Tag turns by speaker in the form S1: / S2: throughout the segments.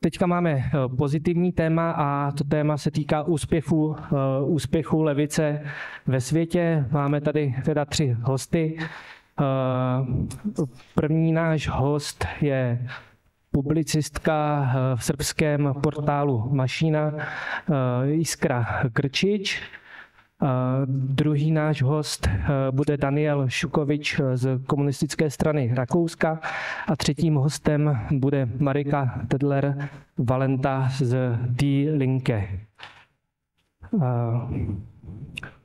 S1: Teďka máme pozitivní téma a to téma se týká úspěchu levice ve světě. Máme tady teda 3 hosty. První náš host je publicistka v srbském portálu Mašina Iskra Krstić. Druhý náš host bude Daniel Šukovič z komunistické strany Rakouska a třetím hostem bude Marika Taendler Walenta z Die Linke.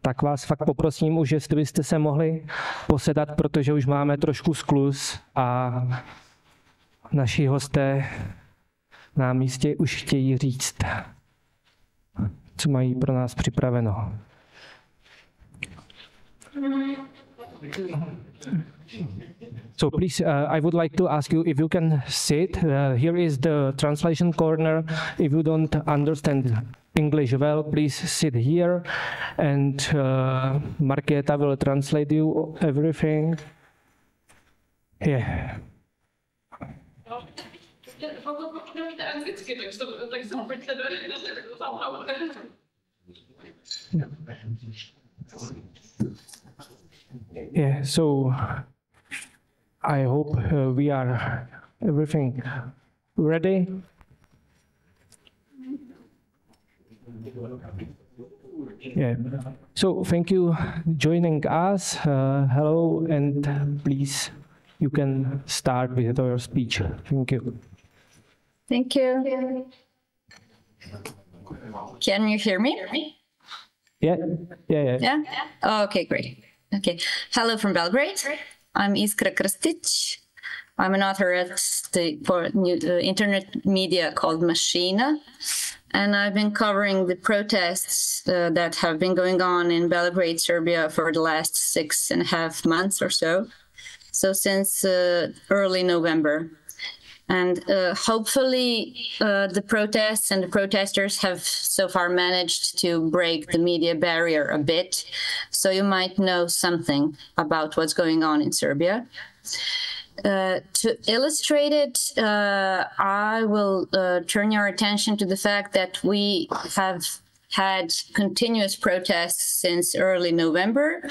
S1: Tak vás fakt poprosím už, jestli byste se mohli posedat, protože už máme trošku skluz a naši hosté nám jistě už chtějí říct, co mají pro nás připraveno. So please, I would like to ask you if you can sit. Here is the translation corner. If you don't understand English well, please sit here, and Markéta will translate you everything. Yeah. Yeah, so I hope we are everything ready. Yeah. So thank you joining us. Hello, and please you can start with your speech. Thank you.
S2: Thank you. Can you hear me?
S1: Yeah.
S2: Yeah? Oh, okay, great. Okay. Hello from Belgrade. I'm Iskra Krstić. I'm an author at for internet media called Mašina, and I've been covering the protests that have been going on in Belgrade, Serbia for the last 6.5 months or so. So since early November. And hopefully the protests and the protesters have so far managed to break the media barrier a bit. So you might know something about what's going on in Serbia. To illustrate it, I will turn your attention to the fact that we have had continuous protests since early November.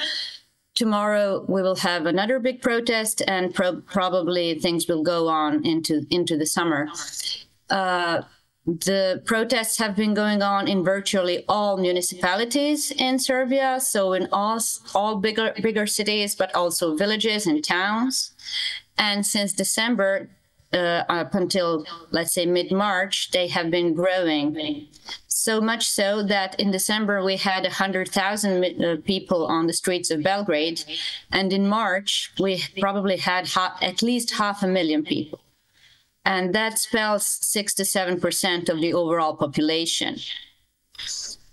S2: Tomorrow we will have another big protest, and probably things will go on into the summer. The protests have been going on in virtually all municipalities in Serbia, so in all bigger cities, but also villages and towns. And since December up until, let's say, mid-March, they have been growing. So much so that in December we had 100,000 people on the streets of Belgrade, and in March we probably had at least 500,000 people. And that spells 6 to 7% of the overall population.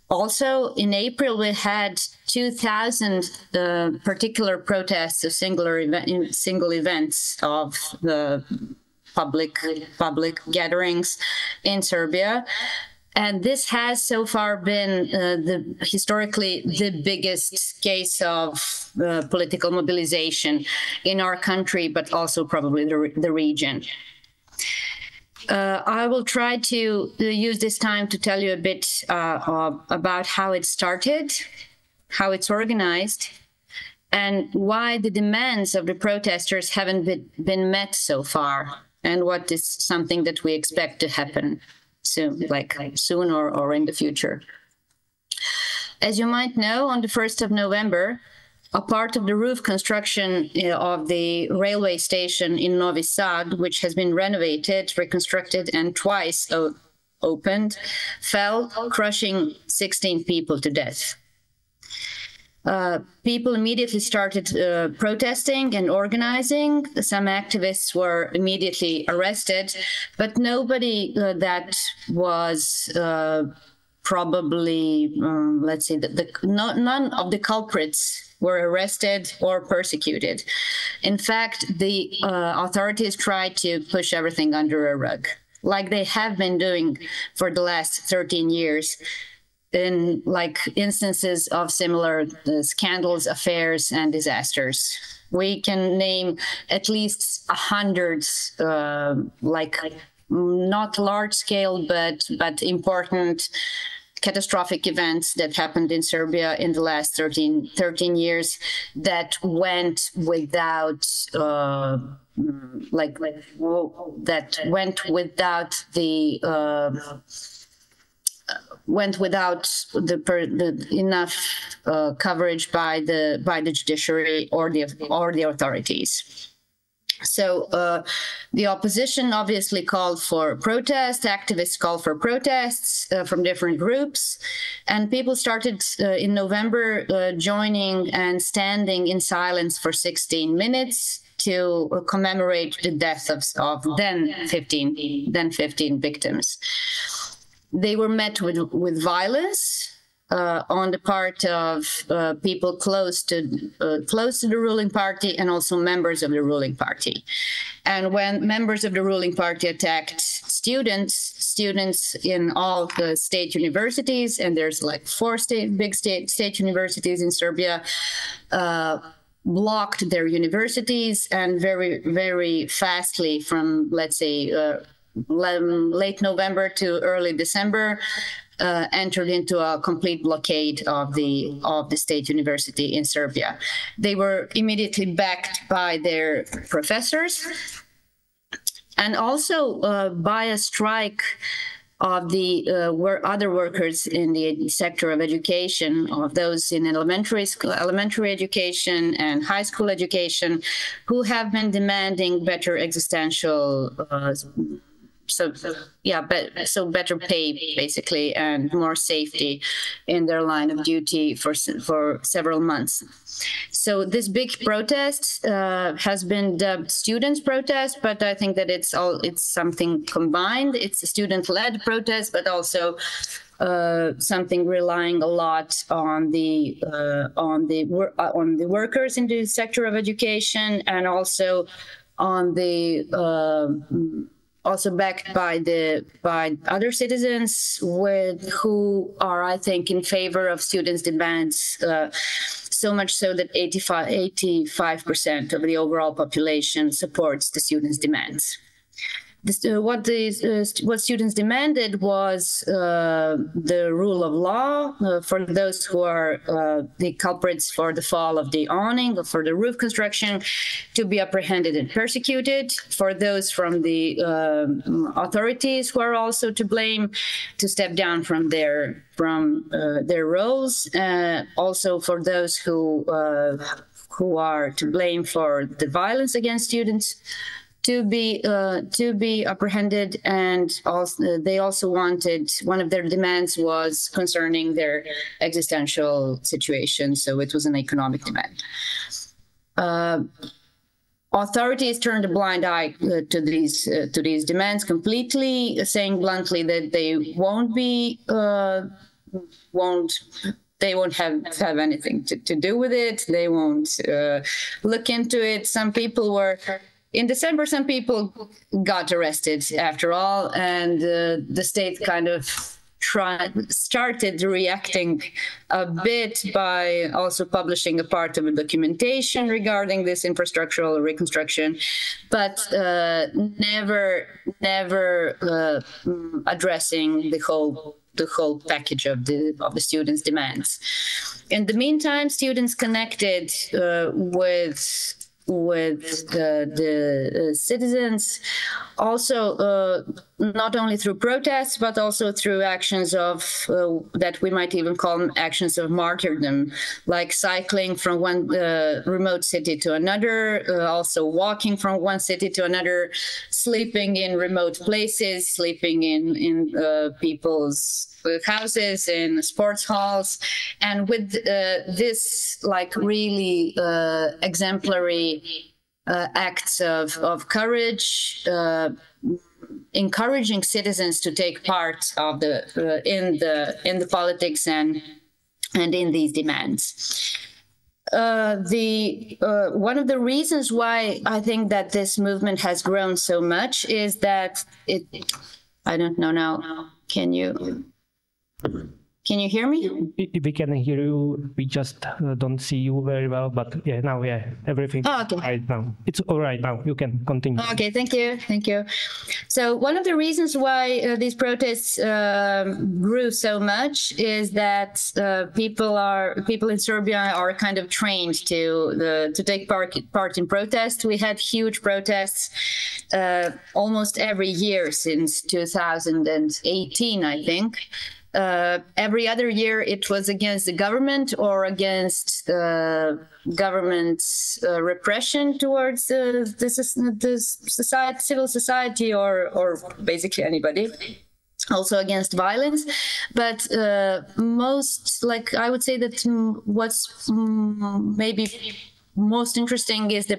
S2: Also, in April, we had 2,000 particular protests of single events of the public gatherings in Serbia. And this has so far been historically the biggest case of political mobilization in our country, but also probably the region. I will try to use this time to tell you a bit about how it started, how it's organized, and why the demands of the protesters haven't been met so far, and what is something that we expect to happen soon or in the future. As you might know, on the 1st of November, a part of the roof construction of the railway station in Novi Sad, which has been renovated, reconstructed, and twice opened, fell, crushing 16 people to death. People immediately started protesting and organizing. Some activists were immediately arrested, but nobody that was probably, let's say, none of the culprits were arrested or persecuted. In fact, the authorities tried to push everything under a rug, like they have been doing for the last 13 years. In instances of similar scandals, affairs, and disasters. We can name at least 100 not large scale, but important catastrophic events that happened in Serbia in the last 13 years that went without enough coverage by the judiciary or the authorities. So the opposition obviously called for protest, activists called for protests from different groups, and people started in November joining and standing in silence for 16 minutes to commemorate the death of then 15 victims. They were met with violence on the part of people close to the ruling party and also members of the ruling party. And when members of the ruling party attacked students in all the state universities, and there's like 4 big state universities in Serbia, blocked their universities, and very, very fastly from, let's say, late November to early December, entered into a complete blockade of the state university in Serbia. They were immediately backed by their professors, and also by a strike of the other workers in the sector of education, of those in elementary education and high school education, who have been demanding better existential better pay, basically, and more safety in their line of duty for several months. So this big protest has been dubbed students' protest, but I think that it's something combined. It's a student-led protest, but also something relying a lot on the workers in the sector of education, and also on the also backed by other citizens who are, I think, in favor of students' demands, so much so that 85% of the overall population supports the students' demands. What students demanded was the rule of law for those who are the culprits for the fall of the awning or for the roof construction to be apprehended and persecuted, for those from the authorities who are also to blame to step down from their roles, also for those who are to blame for the violence against students to be apprehended. And also, they also wanted, one of their demands was concerning their existential situation, so it was an economic demand. Authorities turned a blind eye to these demands completely, saying bluntly that they won't have anything to do with it. They won't look into it. In December, some people got arrested after all, and the state kind of started reacting a bit by also publishing a part of a documentation regarding this infrastructural reconstruction, but never addressing the whole package of the students' demands. In the meantime, students connected with the citizens, also not only through protests, but also through actions of that we might even call actions of martyrdom, like cycling from one remote city to another, also walking from one city to another, sleeping in remote places, sleeping in people's houses, in sports halls, and with this like really exemplary acts of courage, encouraging citizens to take part of in the politics and in these demands. One of the reasons why I think that this movement has grown so much is that I don't know now. Can you? Can you hear me?
S1: We can hear you. We just don't see you very well. But yeah, now everything
S2: okay.
S1: Right now. It's all right now. You can continue.
S2: Okay, thank you. So one of the reasons why these protests grew so much is that people in Serbia are kind of trained to take part in protests. We had huge protests almost every year since 2018, I think. Every other year it was against the government or against the government's repression towards the society, civil society, or basically anybody. Also against violence, but most, like, I would say that what's maybe most interesting is the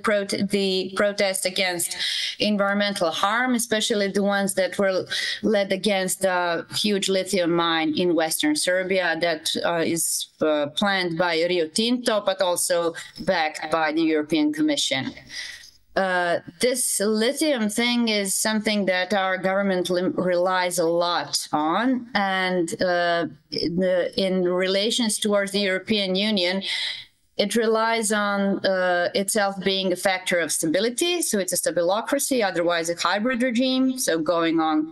S2: protest against environmental harm, especially the ones that were led against a huge lithium mine in Western Serbia that is planned by Rio Tinto, but also backed by the European Commission. This lithium thing is something that our government relies a lot on, and in relations towards the European Union, it relies on itself being a factor of stability. So it's a stabilocracy, otherwise a hybrid regime. So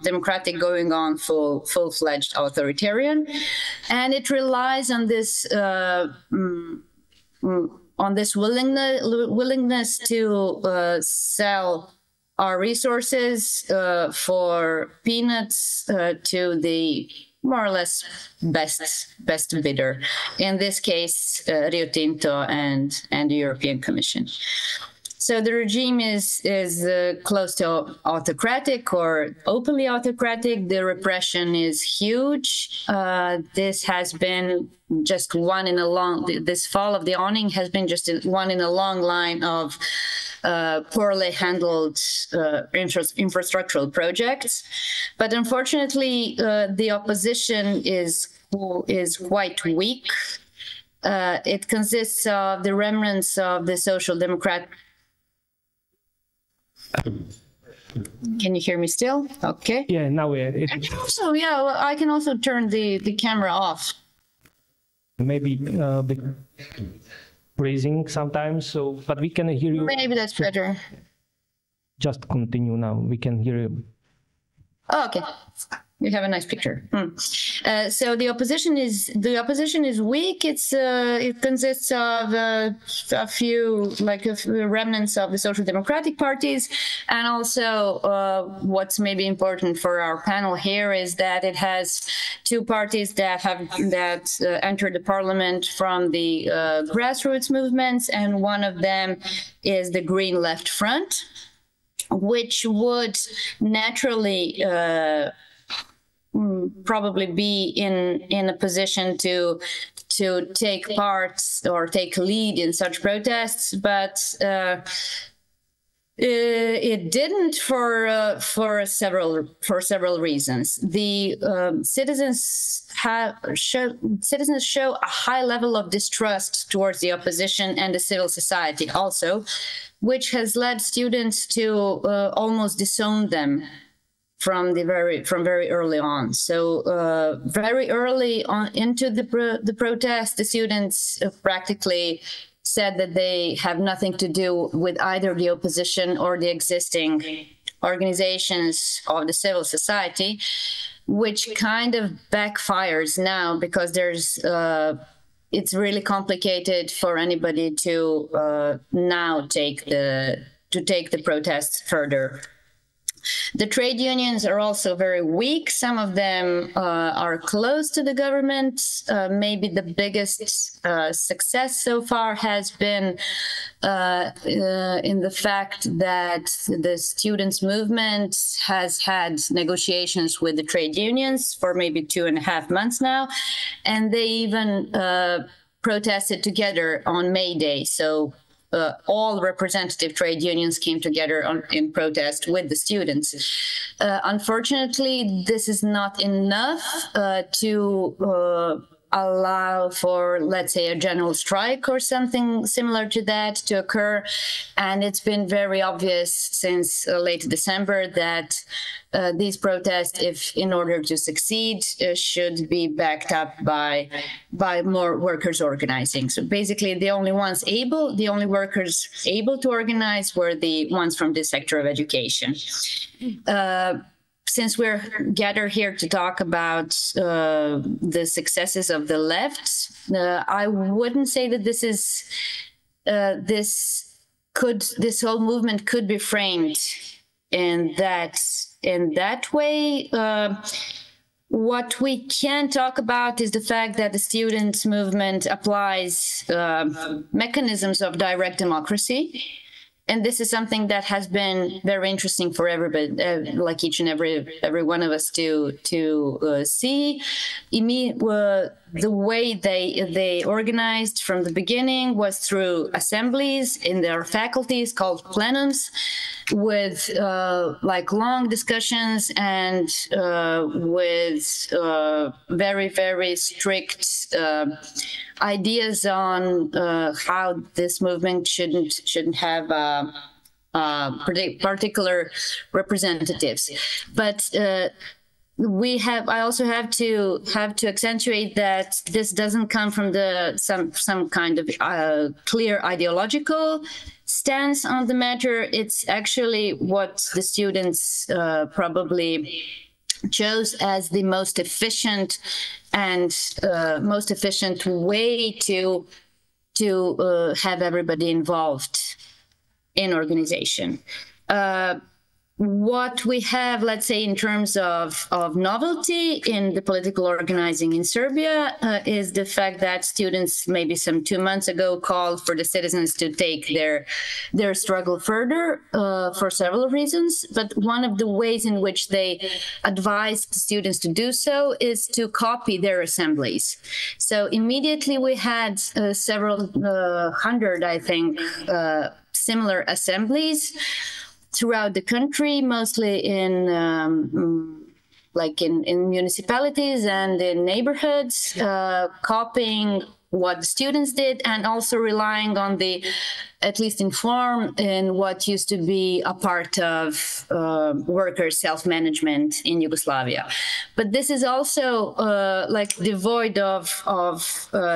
S2: democratic going on full-fledged authoritarian. And it relies on this willingness to sell our resources for peanuts to the more or less best bidder. In this case, Rio Tinto and the European Commission. So the regime is close to autocratic or openly autocratic. The repression is huge. This has been just one in a long. This fall of the awning has been just one in a long line of poorly handled infrastructural projects. But unfortunately, the opposition is quite weak. It consists of the remnants of the Social Democrat. Can you hear me still? Okay.
S1: Yeah, now
S2: So yeah, I can also turn the camera off.
S1: Maybe freezing sometimes. So, but we can hear you.
S2: Maybe that's better.
S1: Just continue now. We can hear you.
S2: Oh, okay. You have a nice picture. So the opposition is weak. It consists of a few remnants of the social democratic parties, and also what's maybe important for our panel here is that it has two parties that entered the parliament from the grassroots movements, and one of them is the Green Left Front, which would naturally probably be in a position to take part or take lead in such protests, but it didn't for several reasons. The citizens show a high level of distrust towards the opposition and the civil society also, which has led students to almost disown them from very early on. So very early on into the protest, the students practically said that they have nothing to do with either the opposition or the existing organizations of the civil society, which kind of backfires now because it's really complicated for anybody to now take the protests further. The trade unions are also very weak. Some of them are close to the government. Maybe the biggest success so far has been in the fact that the students' movement has had negotiations with the trade unions for maybe 2.5 months now, and they even protested together on May Day. So all representative trade unions came together in protest with the students. Unfortunately, this is not enough to allow for, let's say, a general strike or something similar to that to occur. And it's been very obvious since late December that these protests, if in order to succeed, should be backed up by more workers organizing. So basically, the only workers able to organize were the ones from the sector of education. Since we're gathered here to talk about the successes of the left, I wouldn't say that this whole movement could be framed in that way. What we can talk about is the fact that the students' movement applies mechanisms of direct democracy. And this is something that has been very interesting for everybody, like each and every one of us to see. The way they organized from the beginning was through assemblies in their faculties called plenums, with like long discussions and with very, very strict ideas on how this movement shouldn't have particular representatives. But I also have to accentuate that this doesn't come from some kind of clear ideological stance on the matter. It's actually what the students probably chose as the most efficient way to have everybody involved in organization. What we have, let's say, in terms of novelty in the political organizing in Serbia is the fact that students maybe some 2 months ago called for the citizens to take their struggle further for several reasons. But one of the ways in which they advised students to do so is to copy their assemblies. So immediately we had several hundred, I think, similar assemblies throughout the country, mostly in municipalities and in neighborhoods, copying what the students did and also relying on at least in form, in what used to be a part of workers' self-management in Yugoslavia. But this is also devoid of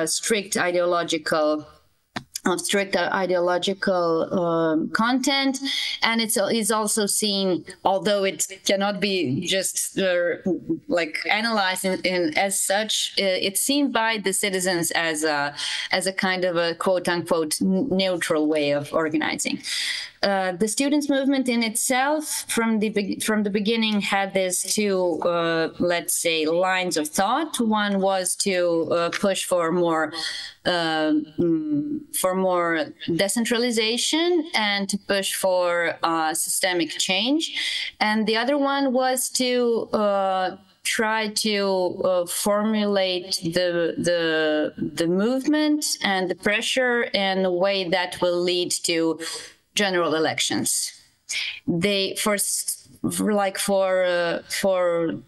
S2: strict ideological content, and it's also seen, although it cannot be just analyzed as such, it's seen by the citizens as a kind of a quote-unquote neutral way of organizing. The students' movement in itself, from the beginning, had these two, let's say, lines of thought. One was to push for more decentralization and to push for systemic change, and the other one was to try to formulate the movement and the pressure in a way that will lead to general elections. For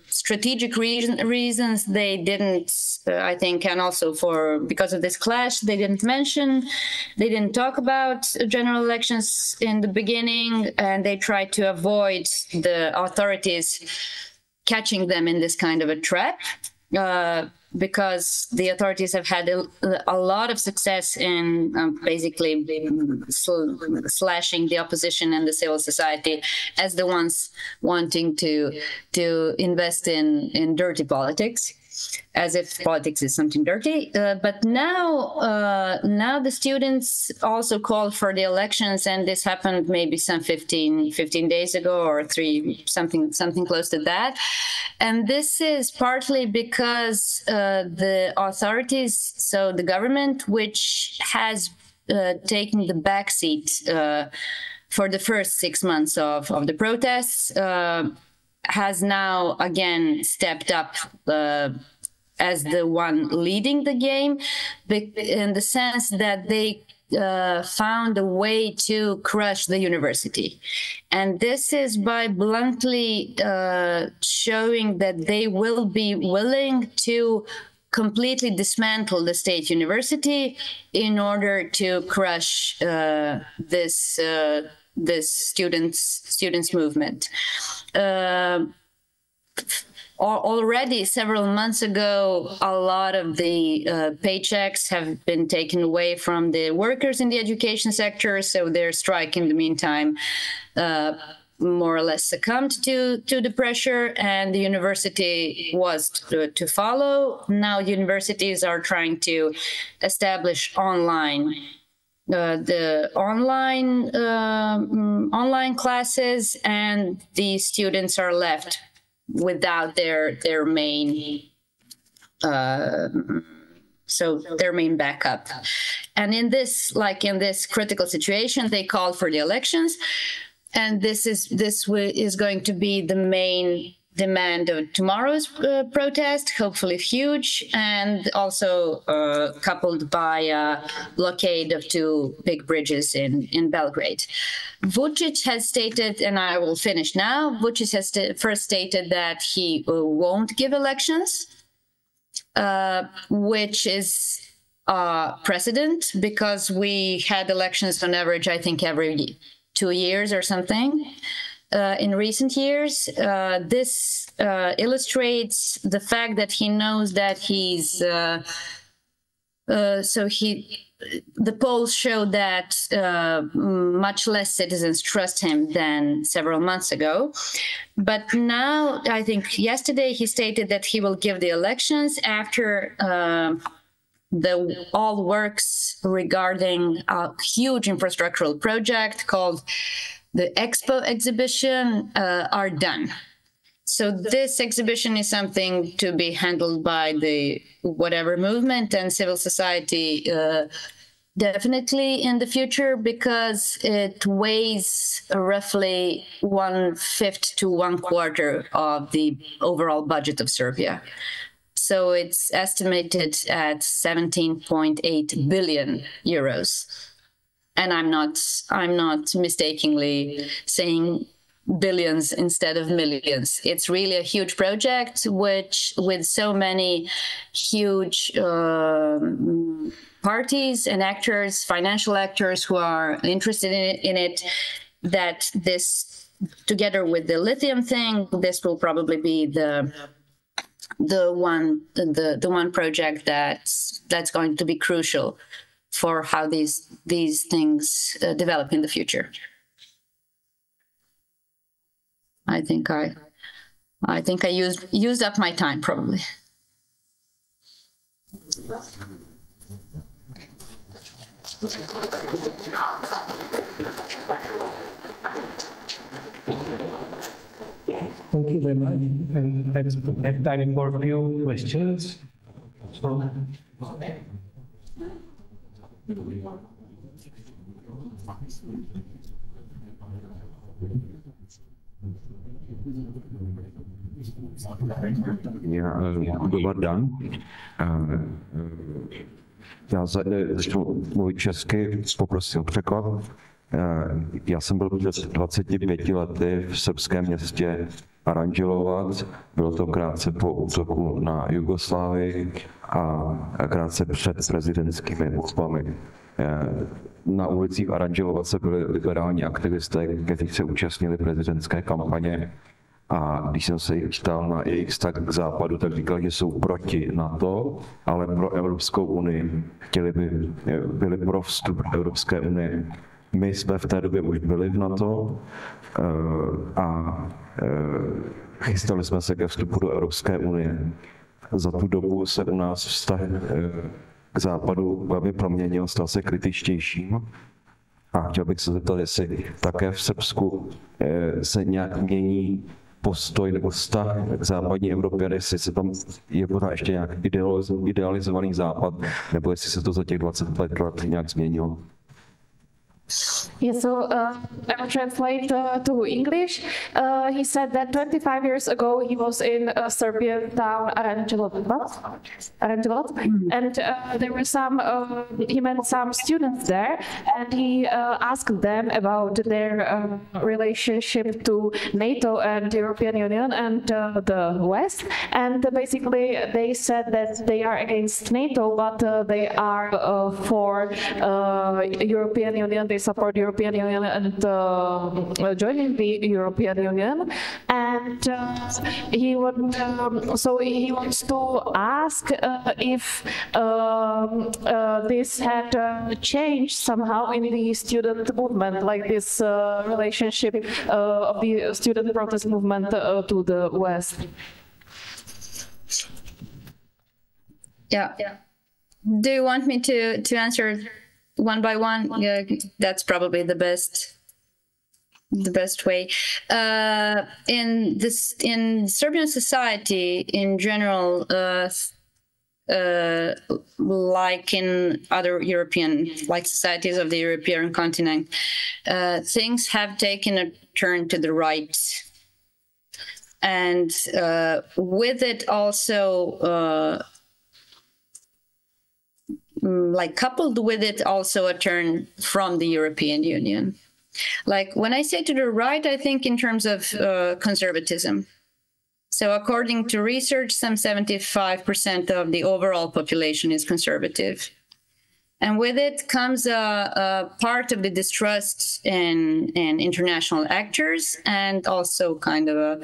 S2: strategic reasons, they didn't, I think, and also because of this clash, they didn't talk about general elections in the beginning, and they tried to avoid the authorities catching them in this kind of a trap. Because the authorities have had a lot of success in basically slashing the opposition and the civil society as the ones wanting to invest in dirty politics, as if politics is something dirty. But now the students also called for the elections, and this happened maybe some 15 days ago or something close to that. And this is partly because the authorities, so the government, which has taken the backseat for the first 6 months of the protests, has now again stepped up as the one leading the game, in the sense that they found a way to crush the university. And this is by bluntly showing that they will be willing to completely dismantle the state university in order to crush this students movement. Already several months ago, a lot of the paychecks have been taken away from the workers in the education sector, so their strike in the meantime more or less succumbed to the pressure, and the university was to follow. Now universities are trying to establish the online classes, and the students are left without their main their main backup. And in this critical situation, they called for the elections, and this is going to be the main demand of tomorrow's protest, hopefully huge, and also coupled by a blockade of 2 big bridges in Belgrade. Vučić has stated, and I will finish now, Vučić has first stated that he won't give elections, which is precedent, because we had elections on average, I think, every 2 years or something. In recent years, this illustrates the fact that he knows that the polls show that much less citizens trust him than several months ago. But now, I think yesterday, he stated that he will give the elections after all works regarding a huge infrastructural project called the Expo exhibition are done. So this exhibition is something to be handled by the whatever movement and civil society definitely in the future, because it weighs roughly 1/5 to 1/4 of the overall budget of Serbia. So it's estimated at 17.8 billion euros. And I'm not mistakenly saying billions instead of millions. It's really a huge project, which with so many huge parties and actors, financial actors who are interested in it, that this, together with the lithium thing, this will probably be the one project that's going to be crucial for how these things develop in the future. I think I used up my time probably.
S1: Thank you very much. And let's have time for a few questions. So,
S3: Dobrý den. Já začnu mluvit česky, poprosím překlad. Já jsem byl před 25 lety v srbském městě Aranželovat. Bylo to krátce po útoku na Jugoslávii a krátce před prezidentskými volbami. Na ulicích Aranželovace byli liberální aktivisté, kteří se účastnili prezidentské kampaně. A když jsem se jich ptal na jejich vztah k západu, tak říkali, že jsou proti NATO, ale pro Evropskou unii. Byli pro vstup do Evropské unie. My jsme v té době už byli v NATO a chystali jsme se ke vstupu do Evropské unie. Za tu dobu se u nás vztah k západu velmi proměnil, stal se kritičtějším. A chtěl bych se zeptat, jestli také v Srbsku se nějak mění postoj nebo vztah k západní Evropě, jestli se tam je pořád ještě nějak idealizovaný západ, nebo jestli se to za těch 25 let nějak změnilo.
S4: Yeah, so I will translate to English. He said that 25 years ago he was in a Serbian town, Aranđelovac, and there were he met some students there, and he asked them about their relationship to NATO and the European Union and the West, and basically they said that they are against NATO, but they are for European Union. They support the European Union and joining the European Union, and he would. So he wants to ask if this had changed somehow in the student movement, like this relationship of the student protest movement to the West.
S2: Yeah. Do you want me to answer one by one? Yeah, that's probably the best way. In Serbian society in general, like in other European, like societies of the European continent, things have taken a turn to the right, and with it also. Coupled with it also a turn from the European Union. Like when I say to the right, I think in terms of conservatism. So according to research, some 75% of the overall population is conservative. And with it comes a part of the distrust in international actors, and also kind of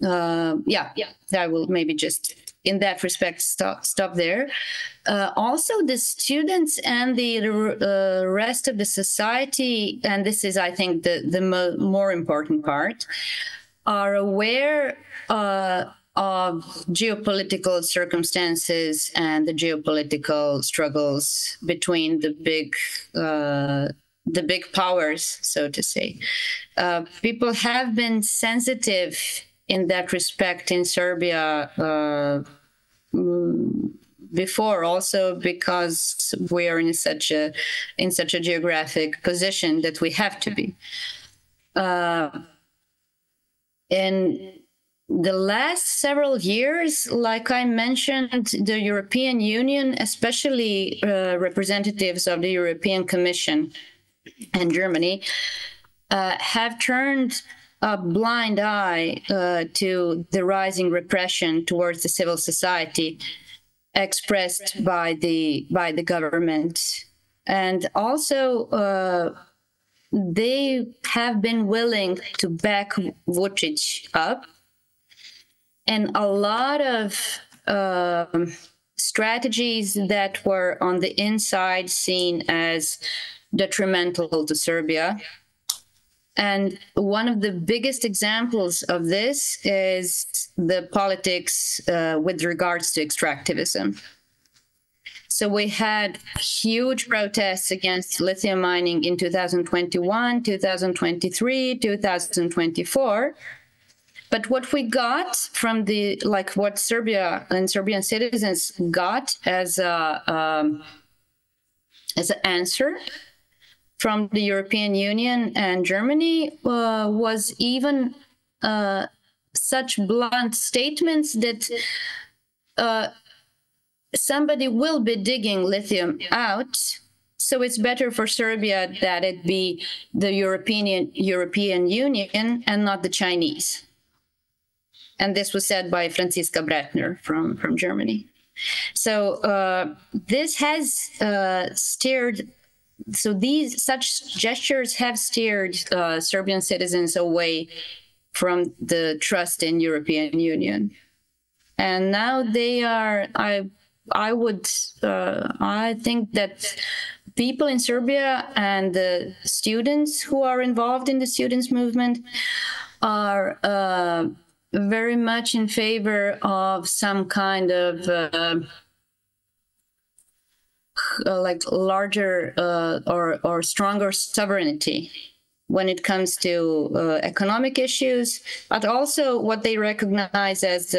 S2: I will maybe just in that respect stop there. Also, the students and the rest of the society, and this is, I think, the more important part, are aware of geopolitical circumstances and the geopolitical struggles between the big powers, so to say. People have been sensitive in that respect in Serbia before, also because we are in such a geographic position that we have to be. In the last several years, like I mentioned, the European Union, especially representatives of the European Commission and Germany, have turned a blind eye to the rising repression towards the civil society expressed by the government, and also they have been willing to back Vučić up, and a lot of strategies that were on the inside seen as detrimental to Serbia. And one of the biggest examples of this is the politics with regards to extractivism. So we had huge protests against lithium mining in 2021, 2023, 2024. But what we got from what Serbia and Serbian citizens got as an answer from the European Union and Germany was even such blunt statements that somebody will be digging lithium out, so it's better for Serbia that it be the European Union and not the Chinese. And this was said by Franziska Brettner from Germany. So this has steered. So such gestures have steered Serbian citizens away from the trust in European Union, and now they are. I think that people in Serbia and the students who are involved in the students' movement are very much in favor of some kind of larger or stronger sovereignty when it comes to economic issues, but also what they recognize as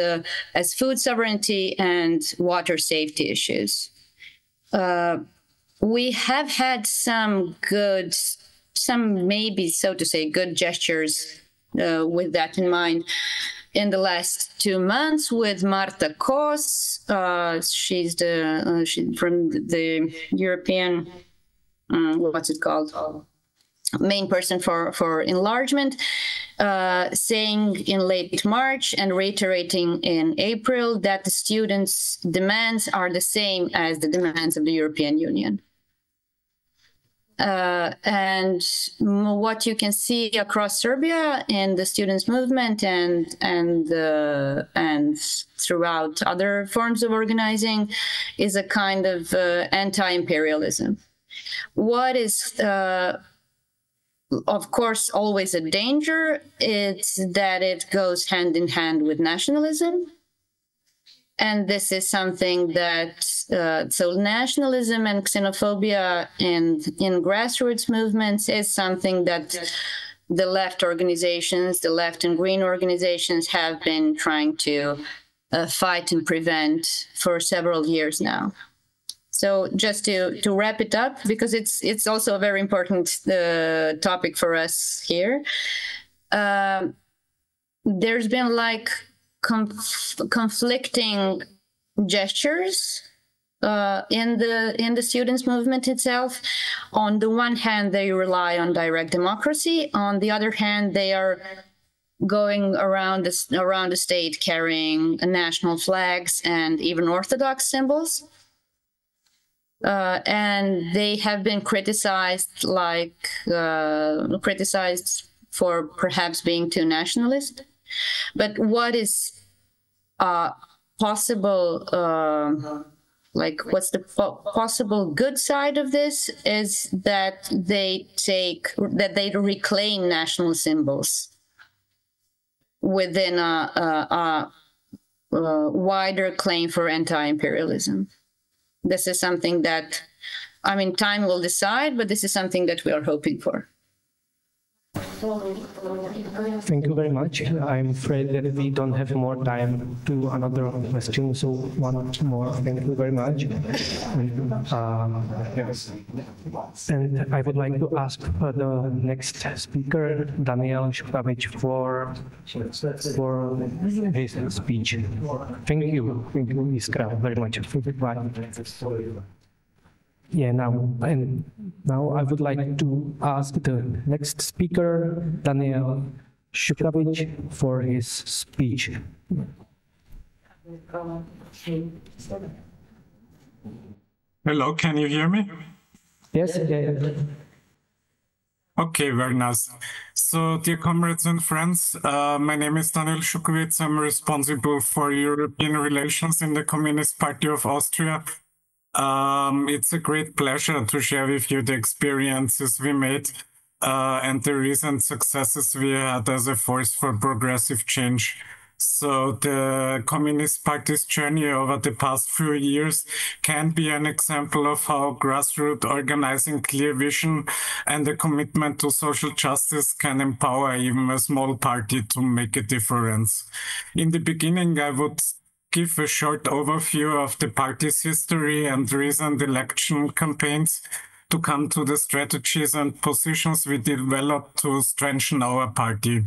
S2: food sovereignty and water safety issues. we have had some maybe, so to say, good gestures with that in mind in the last 2 months with Marta Kos. She's from the European, what's it called? Main person for enlargement, saying in late March and reiterating in April that the students' demands are the same as the demands of the European Union. And what you can see across Serbia in the students' movement and throughout other forms of organizing is a kind of anti-imperialism. What is of course always a danger, it's that it goes hand in hand with nationalism. And this is something that, so nationalism and xenophobia in grassroots movements is something that the left organizations, the left and green organizations have been trying to fight and prevent for several years now. So just to wrap it up, because it's also a very important topic for us here, there's been like conflicting gestures in the students' movement itself. On the one hand, they rely on direct democracy. On the other hand, they are going around the state carrying national flags and even Orthodox symbols. And they have been criticized, criticized for perhaps being too nationalist. But what is possible, what's the possible good side of this is that they reclaim national symbols within a wider claim for anti-imperialism. This is something that, I mean, time will decide, but this is something that we are hoping for.
S1: Thank you very much. I'm afraid that we don't have more time to another question, so one more. Thank you very much. Yes. And I would like to ask the next speaker, Daniel Šupavič, for his speech. Thank you, Iskra, very much. Yeah, now I would like to ask the next speaker, Daniel Šupavič, for his speech.
S5: Hello, can you hear me?
S1: Yes. Yeah.
S5: Okay, very nice. So, dear comrades and friends, my name is Daniel Šupavič. I'm responsible for European relations in the Communist Party of Austria. It's a great pleasure to share with you the experiences we made and the recent successes we had as a force for progressive change. So the Communist Party's journey over the past few years can be an example of how grassroots organizing, clear vision, and a commitment to social justice can empower even a small party to make a difference. In the beginning, I would give a short overview of the party's history and recent election campaigns to come to the strategies and positions we developed to strengthen our party.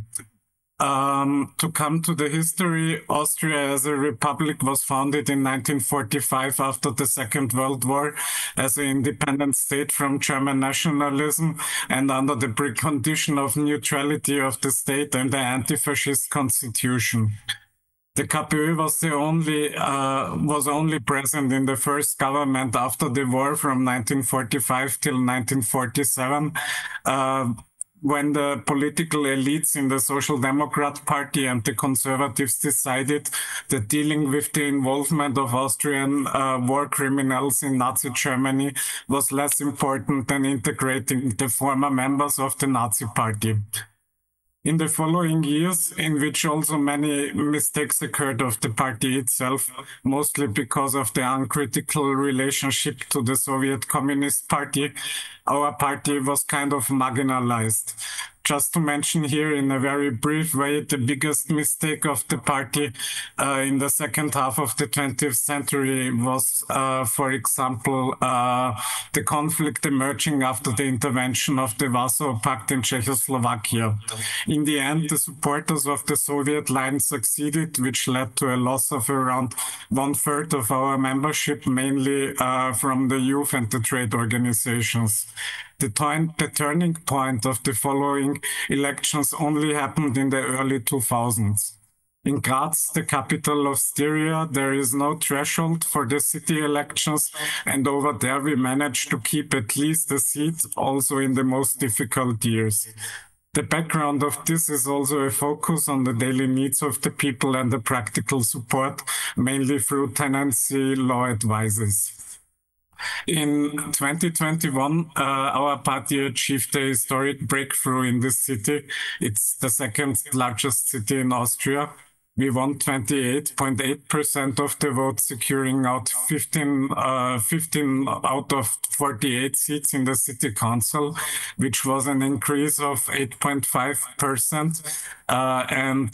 S5: To come to the history, Austria as a republic was founded in 1945 after the Second World War as an independent state from German nationalism and under the precondition of neutrality of the state and the anti-fascist constitution. The KPÖ was only present in the first government after the war from 1945 till 1947, when the political elites in the Social Democrat Party and the Conservatives decided that dealing with the involvement of Austrian war criminals in Nazi Germany was less important than integrating the former members of the Nazi Party. In the following years, in which also many mistakes occurred of the party itself, mostly because of the uncritical relationship to the Soviet Communist Party, our party was kind of marginalized. just to mention here in a very brief way, the biggest mistake of the party in the second half of the 20th century was, for example, the conflict emerging after the intervention of the Warsaw Pact in Czechoslovakia. In the end, the supporters of the Soviet line succeeded, which led to a loss of around 1/3 of our membership, mainly from the youth and the trade organizations. The turning point of the following elections only happened in the early 2000s. In Graz, the capital of Styria, there is no threshold for the city elections, and over there we managed to keep at least a seat, also in the most difficult years. The background of this is also a focus on the daily needs of the people and the practical support, mainly through tenancy law advices. In 2021, our party achieved a historic breakthrough in this city. It's the second largest city in Austria. We won 28.8% of the vote, securing out 15 out of 48 seats in the city council, which was an increase of 8.5% and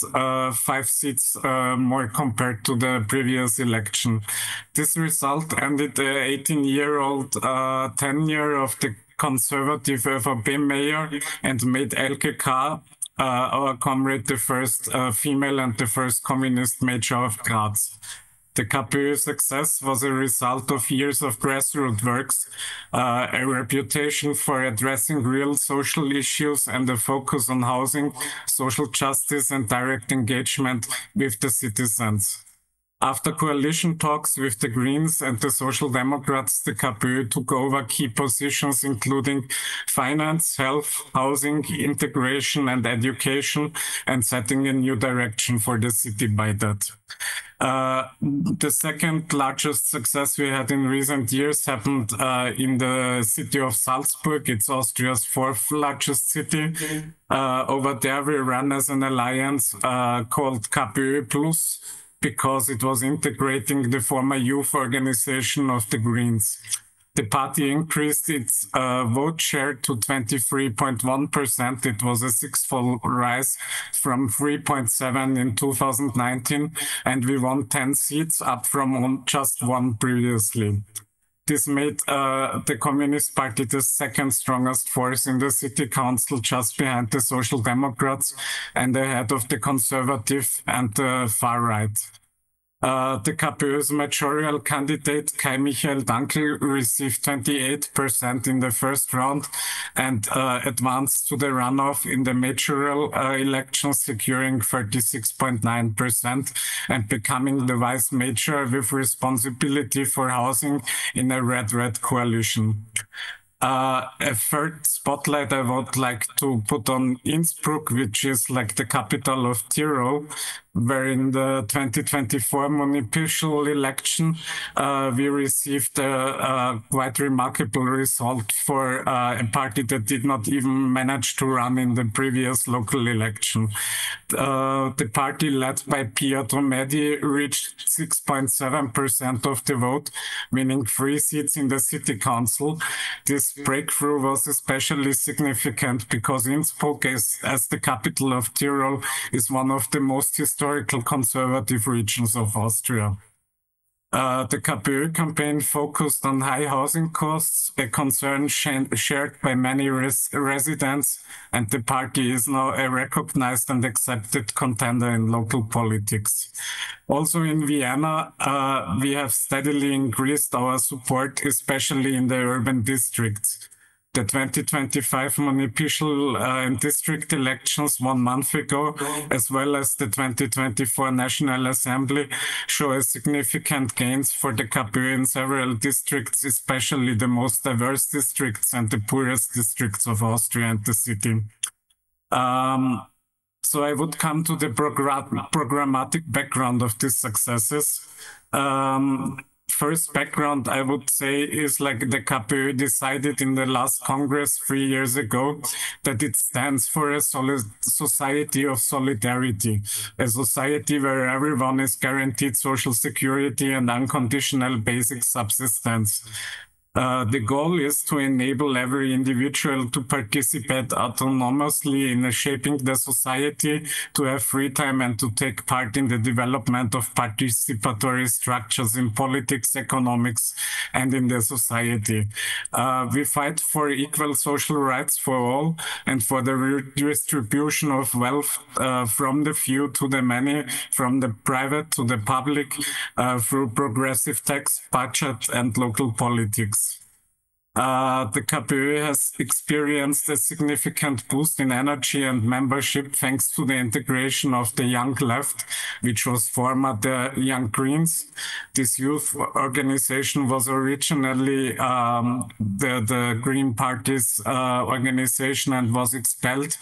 S5: 5 seats more compared to the previous election. This result ended the 18-year-old tenure of the conservative ÖVP mayor and made Elke K., our comrade, the first female and the first communist mayor of Graz. The KPÖ success was a result of years of grassroots works, a reputation for addressing real social issues, and a focus on housing, social justice, and direct engagement with the citizens. After coalition talks with the Greens and the Social Democrats, the KPÖ took over key positions including finance, health, housing, integration, and education, and setting a new direction for the city by that. The second largest success we had in recent years happened in the city of Salzburg. It's Austria's 4th largest city. Over there we ran as an alliance called KPÖ Plus, because it was integrating the former youth organization of the Greens. The party increased its vote share to 23.1%. It was a 6-fold rise from 3.7 in 2019, and we won 10 seats, up from just 1 previously. This made the Communist Party the second strongest force in the city council, just behind the Social Democrats and ahead of the Conservative and the far right. The KPÖ's mayoral candidate, Kai Michael Dankel, received 28% in the first round and advanced to the runoff in the mayoral election, securing 36.9% and becoming the vice mayor with responsibility for housing in a red-red coalition. A third spotlight I would like to put on Innsbruck, which is like the capital of Tyrol, where in the 2024 municipal election, we received a quite remarkable result for a party that did not even manage to run in the previous local election. The party led by Pietro Medi reached 6.7% of the vote, winning 3 seats in the city council. This breakthrough was especially significant because Innsbruck, as the capital of Tyrol, is one of the most historical conservative regions of Austria. The KPÖ campaign focused on high housing costs, a concern shared by many residents, and the party is now a recognized and accepted contender in local politics. Also in Vienna, we have steadily increased our support, especially in the urban districts. The 2025 municipal and district elections 1 month ago, as well as the 2024 National Assembly, show a significant gains for the KPÖ in several districts, especially the most diverse districts and the poorest districts of Austria and the city. So I would come to the programmatic background of these successes. First background, I would say, is like the KPÖ decided in the last Congress 3 years ago that it stands for a society of solidarity, a society where everyone is guaranteed social security and unconditional basic subsistence. The goal is to enable every individual to participate autonomously in shaping the society, to have free time and to take part in the development of participatory structures in politics, economics, and in the society. We fight for equal social rights for all and for the redistribution of wealth from the few to the many, from the private to the public, through progressive tax, budget, and local politics. The KPÖ has experienced a significant boost in energy and membership thanks to the integration of the Young Left, which was former the Young Greens. This youth organization was originally the Green Party's organization and was expelled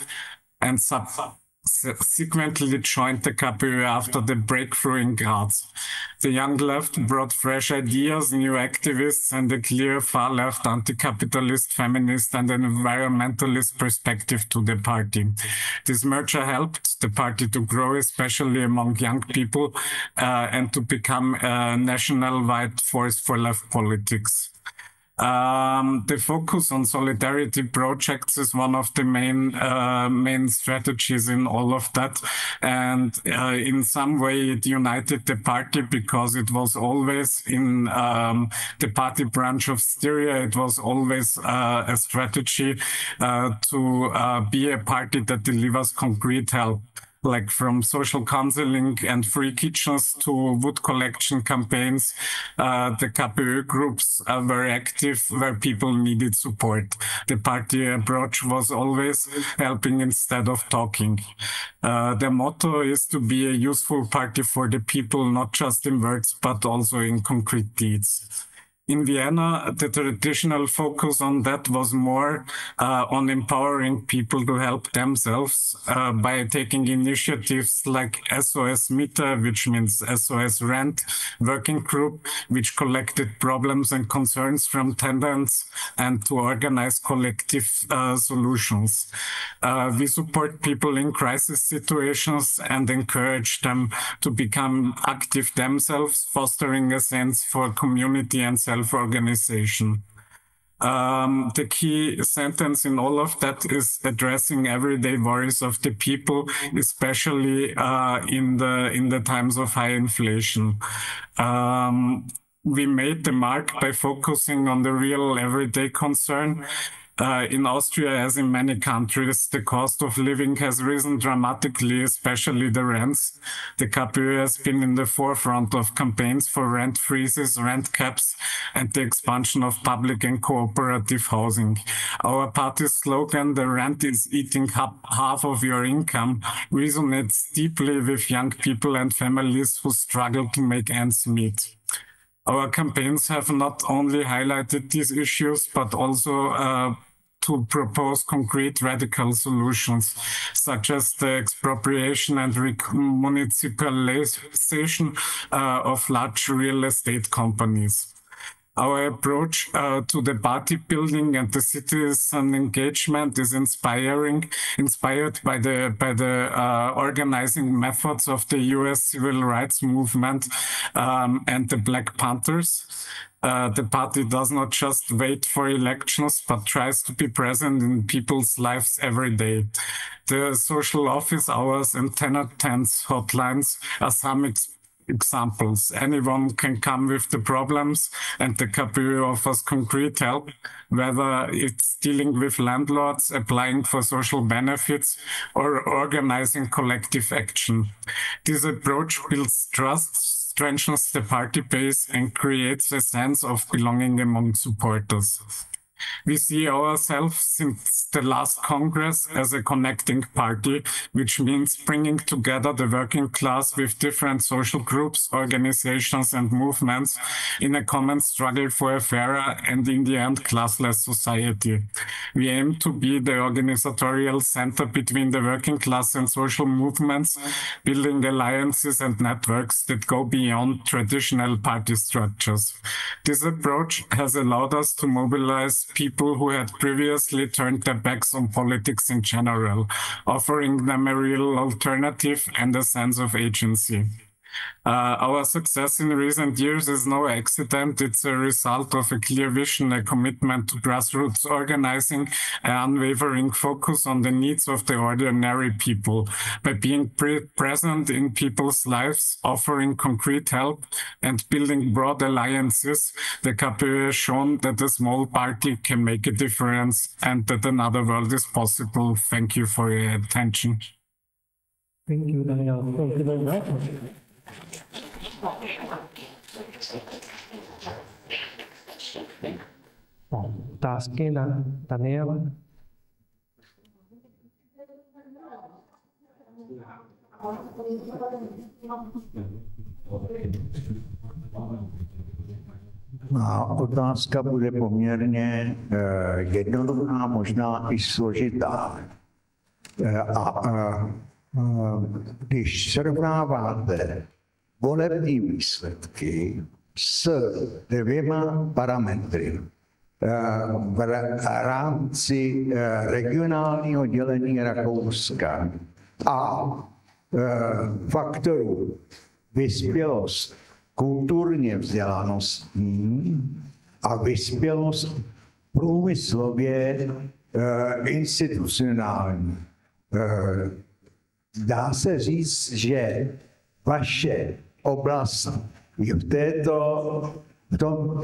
S5: and subsequently joined the KPÖ after the breakthrough in Graz. The Young Left brought fresh ideas, new activists, and a clear far-left anti-capitalist, feminist, and an environmentalist perspective to the party. This merger helped the party to grow, especially among young people, and to become a national-wide force for left politics. The focus on solidarity projects is one of the main strategies in all of that, and in some way it united the party because it was always in the party branch of Styria. It was always a strategy to be a party that delivers concrete help, like from social counseling and free kitchens to wood collection campaigns. The KPÖ groups are very active where people needed support. The party approach was always helping instead of talking. Their motto is to be a useful party for the people, not just in words, but also in concrete deeds. In Vienna, the traditional focus on that was more on empowering people to help themselves by taking initiatives like SOS Miete, which means SOS Rent, working group, which collected problems and concerns from tenants and to organize collective solutions. We support people in crisis situations and encourage them to become active themselves, fostering a sense for community and self-organization. The key sentence in all of that is addressing everyday worries of the people, especially in the times of high inflation. We made the mark by focusing on the real everyday concern. In Austria, as in many countries, the cost of living has risen dramatically, especially the rents. The KPÖ has been in the forefront of campaigns for rent freezes, rent caps, and the expansion of public and cooperative housing. Our party's slogan, "The rent is eating half of your income," resonates deeply with young people and families who struggle to make ends meet. Our campaigns have not only highlighted these issues, but also to propose concrete radical solutions, such as the expropriation and municipalization of large real estate companies. Our approach to the party building and the citizen engagement is inspired by the organizing methods of the US civil rights movement and the Black Panthers. The party does not just wait for elections, but tries to be present in people's lives every day. The social office hours and tenants hotlines are some examples. Anyone can come with the problems, and the KPÖ offers concrete help, whether it's dealing with landlords, applying for social benefits, or organizing collective action. This approach builds trust, strengthens the party base, and creates a sense of belonging among supporters. We see ourselves since the last Congress as a connecting party, which means bringing together the working class with different social groups, organizations, and movements in a common struggle for a fairer and, in the end, classless society. We aim to be the organizational center between the working class and social movements, building alliances and networks that go beyond traditional party structures. This approach has allowed us to mobilize people who had previously turned their backs on politics in general, offering them a real alternative and a sense of agency. Our success in recent years is no accident. It's a result of a clear vision, a commitment to grassroots organizing, an unwavering focus on the needs of the ordinary people. By being present in people's lives, offering concrete help, and building broad alliances, the KPÖ has shown that a small party can make a difference and that another world is possible. Thank you for your attention.
S1: Thank you, Daniel. Thank you very much. Otázky na Daniela?
S6: A otázka bude poměrně jednoduchá, možná i složitá. Když srovnáváte volební výsledky s 2 parametry v rámci regionálního dělení Rakouska a faktorů vyspělost kulturně vzdělanostní a vyspělost průmyslově institucionální, dá se říct, že vaše oblast je v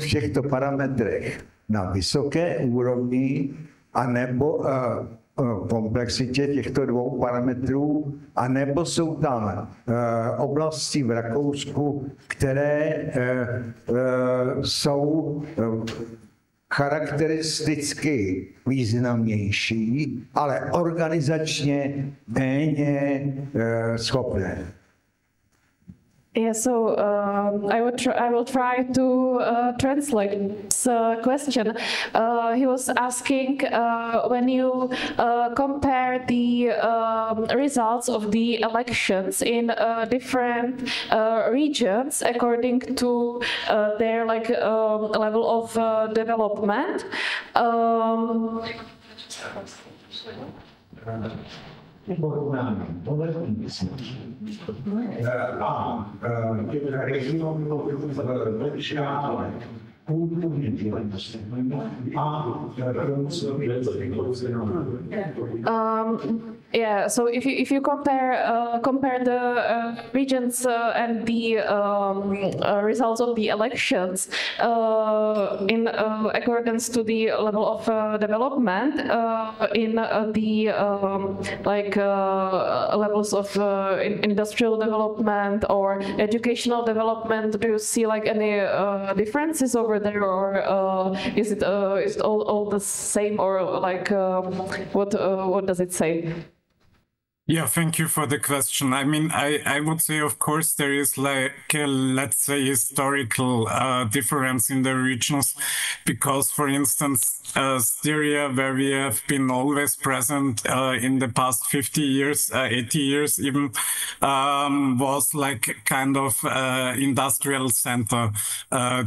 S6: těchto parametrech na vysoké úrovni, anebo komplexitě těchto 2 parametrů, anebo jsou tam oblasti v Rakousku, které jsou charakteristicky významnější, ale organizačně méně schopné.
S4: Yeah, so I will try to translate this question. He was asking when you compare the results of the elections in different regions according to their level of development. Yeah, so if you compare the regions and the results of the elections in accordance to the level of development in the levels of industrial development or educational development, do you see any differences over there, or is it all the same, or what does it say?
S5: Yeah, thank you for the question. I mean, I would say, of course, there is let's say, historical difference in the regions, because, for instance, Styria, where we have been always present in the past 50 years, 80 years even, was kind of industrial center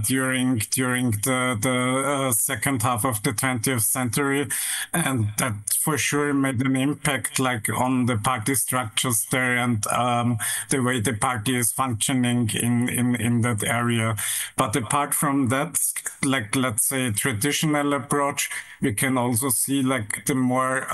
S5: during the second half of the 20th century, and that for sure made an impact on the party structures there and the way the party is functioning in that area. But apart from that, let's say, traditional approach, we can also see the more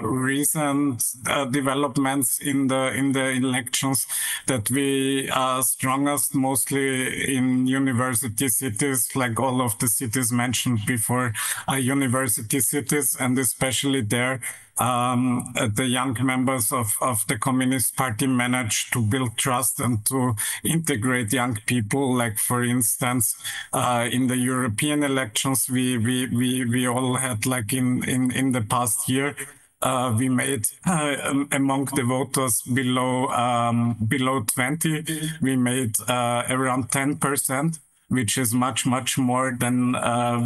S5: recent developments in the elections, that we are strongest mostly in university cities, like all of the cities mentioned before are university cities, and especially there the young members of the Communist Party managed to build trust and to integrate young people. Like, for instance, in the European elections, we all had, in the past year, we made among the voters below 20, we made around 10%. which is much more than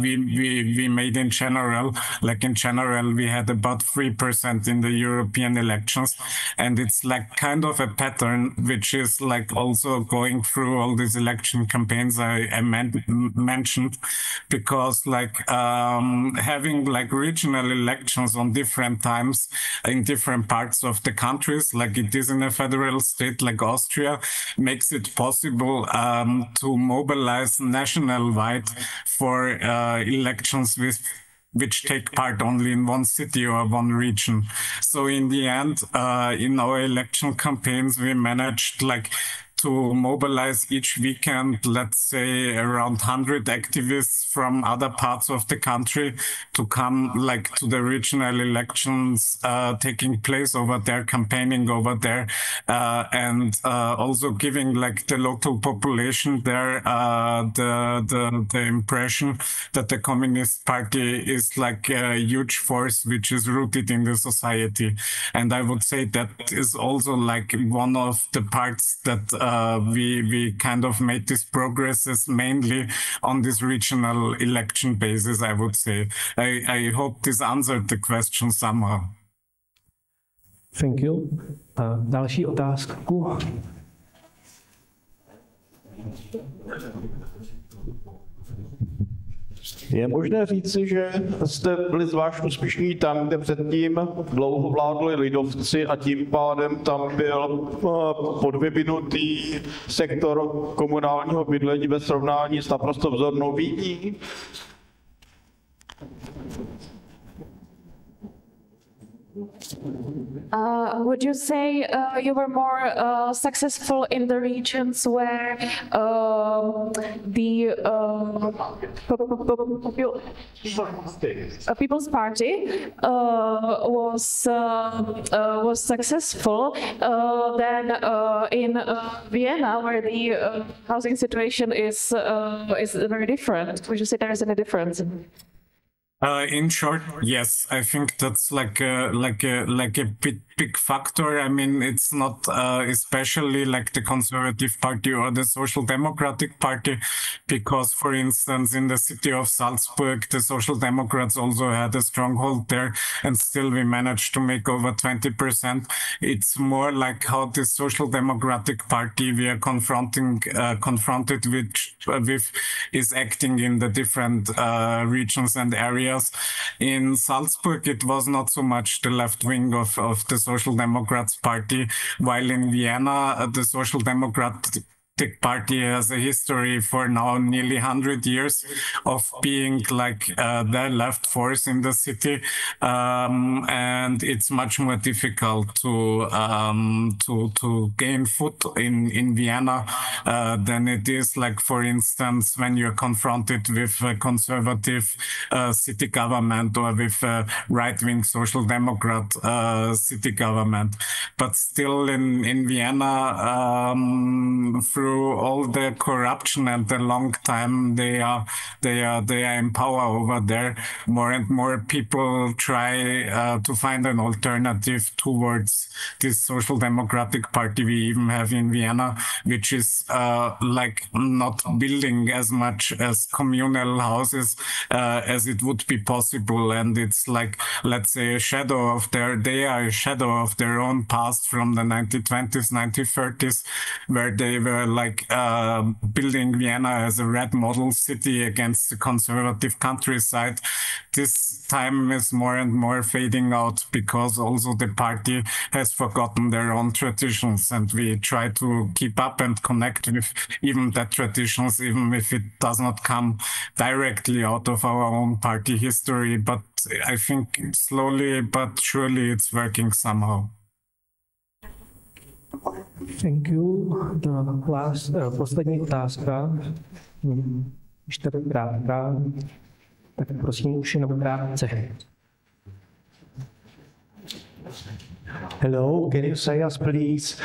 S5: we made in general. Like in general, we had about 3% in the European elections, and it's like kind of a pattern which is like also going through all these election campaigns I mentioned, because like having like regional elections on different times in different parts of the countries, like it is in a federal state like Austria, makes it possible to mobilize national-wide for elections which take part only in one city or one region. So in the end, in our election campaigns, we managed like to mobilize each weekend, let's say around 100 activists from other parts of the country to come like to the regional elections taking place over there, campaigning over there, and also giving like the local population there the impression that the Communist Party is like a huge force which is rooted in the society. And I would say that is also like one of the parts that we kind of made this progresses mainly on this regional election basis, I would say. I hope this answered the question somehow.
S1: Thank you. Další otázku.
S7: Je možné říci, že jste byli zvlášť úspěšní tam, kde předtím dlouho vládli lidovci a tím pádem tam byl podvyvinutý sektor komunálního bydlení ve srovnání s naprosto vzornou Vídní?
S4: Would you say you were more successful in the regions where the People's Party was successful than in Vienna, where the housing situation is very different? Would you say there is any difference?
S5: In short, yes, I think that's like a big factor. I mean, it's not especially like the Conservative Party or the Social Democratic Party, because, for instance, in the city of Salzburg, the Social Democrats also had a stronghold there, and still we managed to make over 20%. It's more like how the Social Democratic Party we are confronted with is acting in the different regions and areas. In Salzburg, it was not so much the left wing of the Social Democrats Party, while in Vienna, the Social Democratic Party has a history for now nearly 100 years of being like the left force in the city, and it's much more difficult to gain foot in Vienna than it is, like, for instance, when you're confronted with a conservative city government or with a right-wing Social Democrat city government. But still in Vienna, through all the corruption and the long time they are in power over there, more and more people try to find an alternative towards this Social Democratic Party we even have in Vienna, which is like not building as much as communal houses as it would be possible, and it's like, let's say, they are a shadow of their own past from the 1920s, 1930s, where they were like building Vienna as a red model city against the conservative countryside. This time is more and more fading out because also the party has forgotten their own traditions, and we try to keep up and connect with even that traditions, even if it does not come directly out of our own party history. But I think slowly but surely it's working somehow.
S1: Thank you. The last, poslední otázka. Čtyřikrát. Tak prosím už jenom krátce.
S6: Hello, can you say us please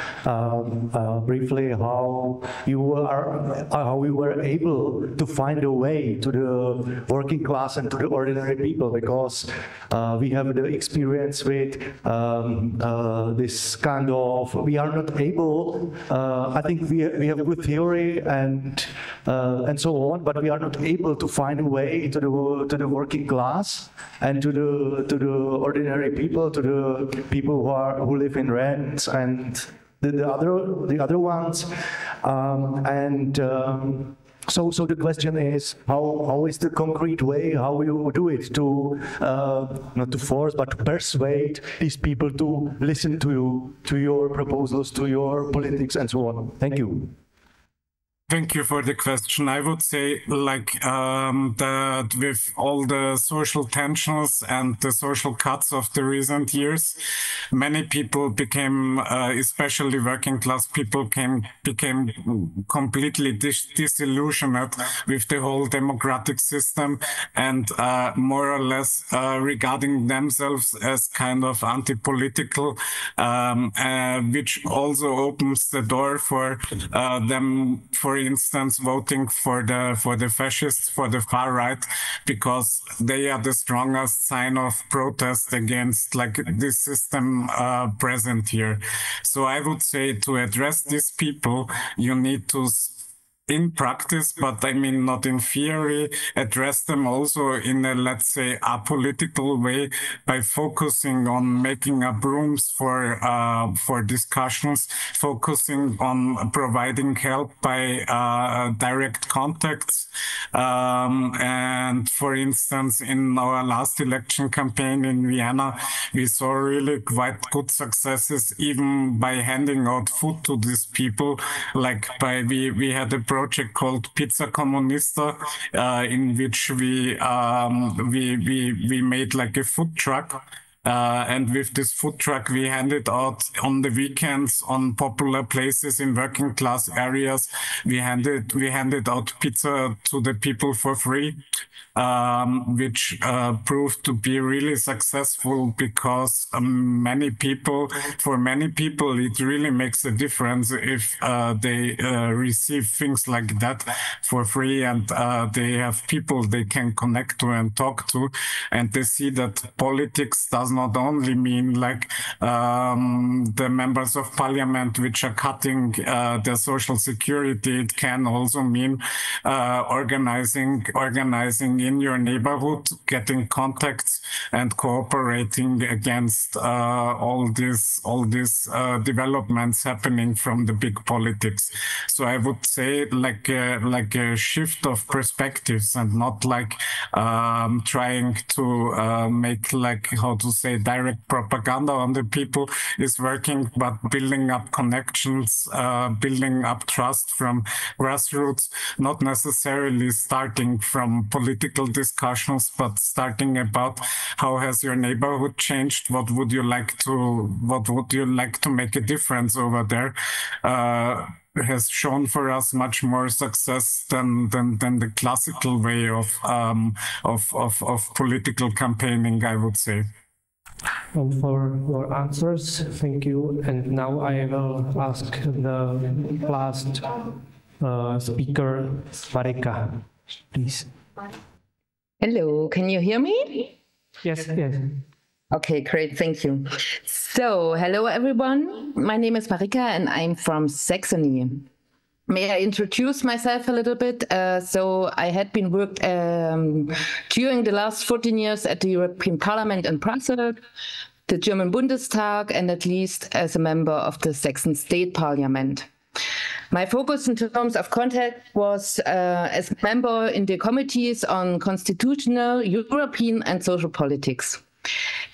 S6: briefly how you were able to find a way to the working class and to the ordinary people, because we have the experience with this kind of, we are not able, I think we have a good theory and so on, but we are not able to find a way to the working class and to the ordinary people, to the people who live in rent and the other ones, So the question is, how is the concrete way, how you do it to, not to force, but to persuade these people to listen to you, to your proposals, to your politics and so on? Thank you.
S5: Thank you for the question. I would say, like, that with all the social tensions and the social cuts of the recent years, many people became, especially working class people, became completely disillusioned with the whole democratic system and more or less regarding themselves as kind of anti-political, which also opens the door for them, for instance, voting for the fascists, for the far right, because they are the strongest sign of protest against like this system present here. So I would say to address these people, you need to, in practice, but I mean not in theory, address them also in a, let's say, apolitical way by focusing on making up rooms for discussions, focusing on providing help by direct contacts. And for instance, in our last election campaign in Vienna, we saw really quite good successes even by handing out food to these people. Like we had a project called Pizza Comunista, in which we made like a food truck. And with this food truck, we handed out on the weekends on popular places in working class areas. We handed out pizza to the people for free, which proved to be really successful because for many people, it really makes a difference if they receive things like that for free and they have people they can connect to and talk to, and they see that politics does not only mean like the members of parliament which are cutting their social security. It can also mean organizing in your neighborhood, getting contacts and cooperating against all these developments happening from the big politics. So I would say like a shift of perspectives and not like trying to make like, how to say, direct propaganda on the people is working, but building up connections, building up trust from grassroots, not necessarily starting from political discussions, but starting about how has your neighborhood changed, what would you like to make a difference over there, has shown for us much more success than the classical way of political campaigning, I would say.
S1: For your answers, thank you. And now I will ask the last speaker, Marika, please.
S8: Hello, can you hear me?
S1: Yes.
S8: Okay, great, thank you. So, hello everyone. My name is Marika and I'm from Saxony. May I introduce myself a little bit? So I had been worked during the last 14 years at the European Parliament in Brussels, the German Bundestag, and at least as a member of the Saxon State Parliament. My focus in terms of contact was as a member in the committees on constitutional, European and social politics.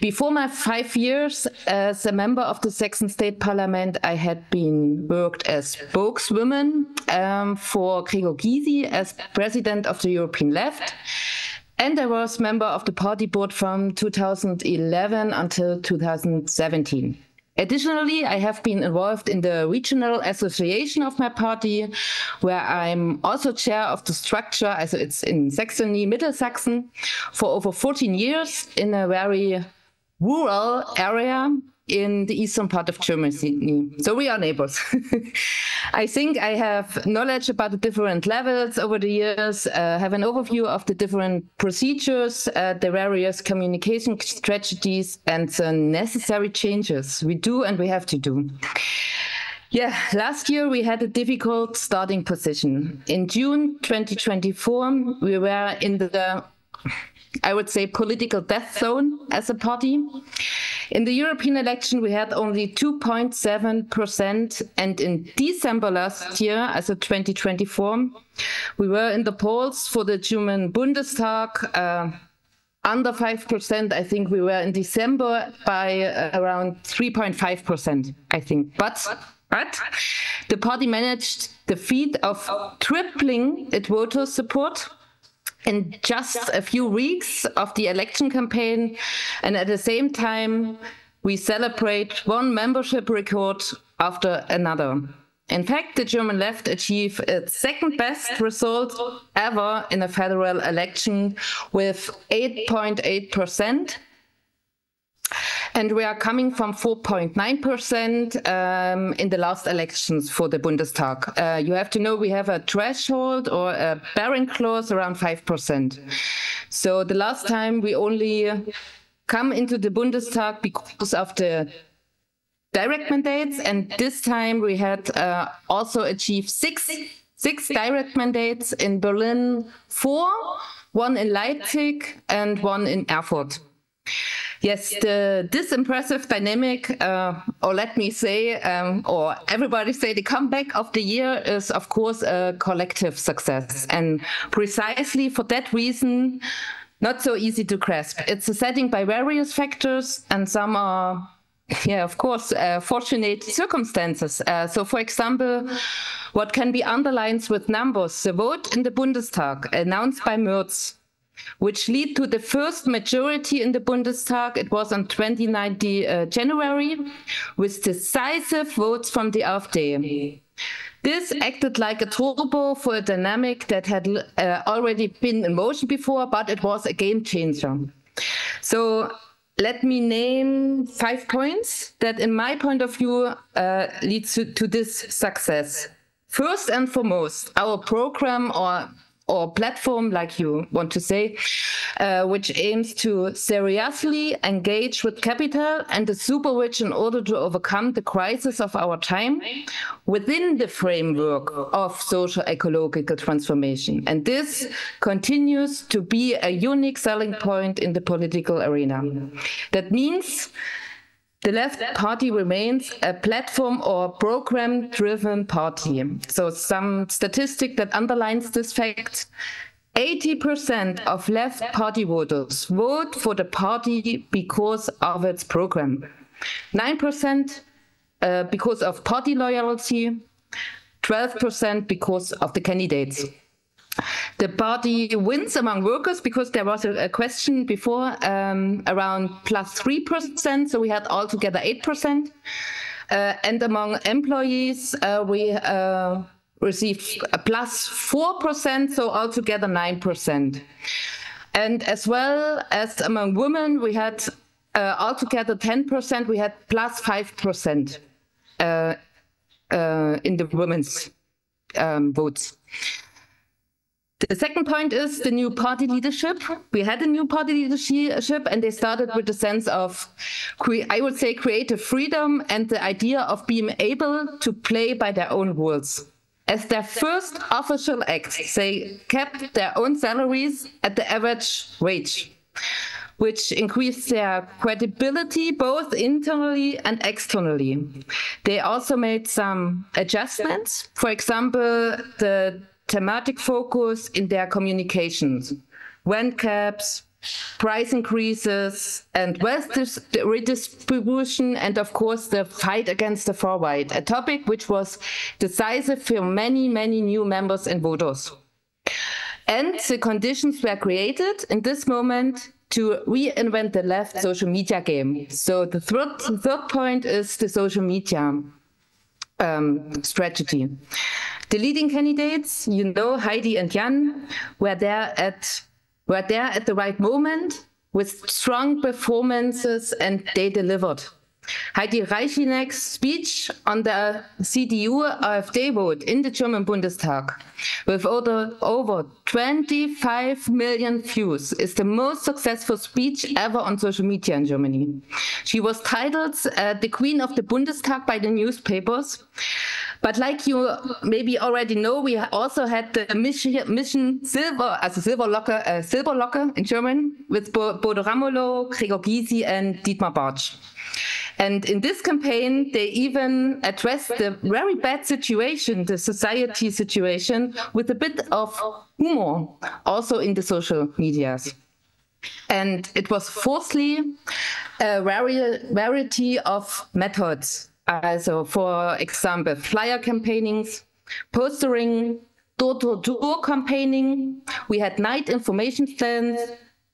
S8: Before my 5 years as a member of the Saxon State Parliament, I had been worked as spokeswoman for Gregor Gysi as president of the European Left. And I was member of the party board from 2011 until 2017. Additionally, I have been involved in the regional association of my party, where I'm also chair of the structure, also it's in Saxony, Mittelsaxen, for over 14 years in a very rural area in the eastern part of Germany. So we are neighbors. I think I have knowledge about the different levels over the years, have an overview of the different procedures, the various communication strategies, and the necessary changes we do and we have to do. Yeah, last year we had a difficult starting position. In June 2024, we were in the, I would say, political death zone as a party. In the European election, we had only 2.7%, and in December last year, as of 2024, we were in the polls for the German Bundestag, under 5%. I think we were in December by around 3.5%, I think. But the party managed the feat of tripling its voter support in just a few weeks of the election campaign, and at the same time, we celebrate one membership record after another. In fact, the German left achieved its second best result ever in a federal election with 8.8%. And we are coming from 4.9% in the last elections for the Bundestag. You have to know we have a threshold or a barring clause around 5%. So the last time we only come into the Bundestag because of the direct mandates, and this time we had also achieved six direct mandates in Berlin, 4, 1 in Leipzig, and 1 in Erfurt. Yes, this impressive dynamic, or let me say, or everybody say, the comeback of the year is, of course, a collective success. And precisely for that reason, not so easy to grasp. It's a setting by various factors, and some are, yeah, of course, fortunate circumstances. So, for example, what can be underlined with numbers? The vote in the Bundestag announced by Merz, which lead to the first majority in the Bundestag. It was on 29 January, with decisive votes from the AfD. This acted like a turbo for a dynamic that had already been in motion before, but it was a game changer. So let me name 5 points that, in my point of view, leads to this success. First and foremost, our program or platform, like you want to say, which aims to seriously engage with capital and the super rich in order to overcome the crisis of our time within the framework of social ecological transformation. And this continues to be a unique selling point in the political arena. That means the left party remains a platform or program-driven party. So some statistic that underlines this fact: 80% of left party voters vote for the party because of its program. 9% because of party loyalty, 12% because of the candidates. The party wins among workers because there was a question before around +3%, so we had altogether 8%. And among employees, we received a +4%, so altogether 9%. And as well as among women, we had altogether 10%, we had +5% in the women's votes. The second point is the new party leadership. We had a new party leadership, and they started with the sense of, I would say, creative freedom and the idea of being able to play by their own rules. As their first official act, they kept their own salaries at the average wage, which increased their credibility both internally and externally. They also made some adjustments. For example, the thematic focus in their communications, rent caps, price increases, and wealth redistribution, and of course the fight against the far right, a topic which was decisive for many, many new members and voters. And the conditions were created in this moment to reinvent the left social media game. So the third point is the social media strategy. The leading candidates, you know, Heidi and Jan, were there at the right moment with strong performances, and they delivered. Heidi Reichenek's speech on the CDU-AfD vote in the German Bundestag, with over 25 million views, is the most successful speech ever on social media in Germany. She was titled the Queen of the Bundestag by the newspapers. But like you maybe already know, we also had the Mission Silber, also Silberlocke in German, with Bodo Ramelow, Gregor Gysi, and Dietmar Bartsch. And in this campaign, they even addressed the very bad situation, the society situation, with a bit of humor, also in the social medias. And it was fourthly a variety of methods. Also, for example, flyer campaignings, postering, door-to-door campaigning. We had night information stands,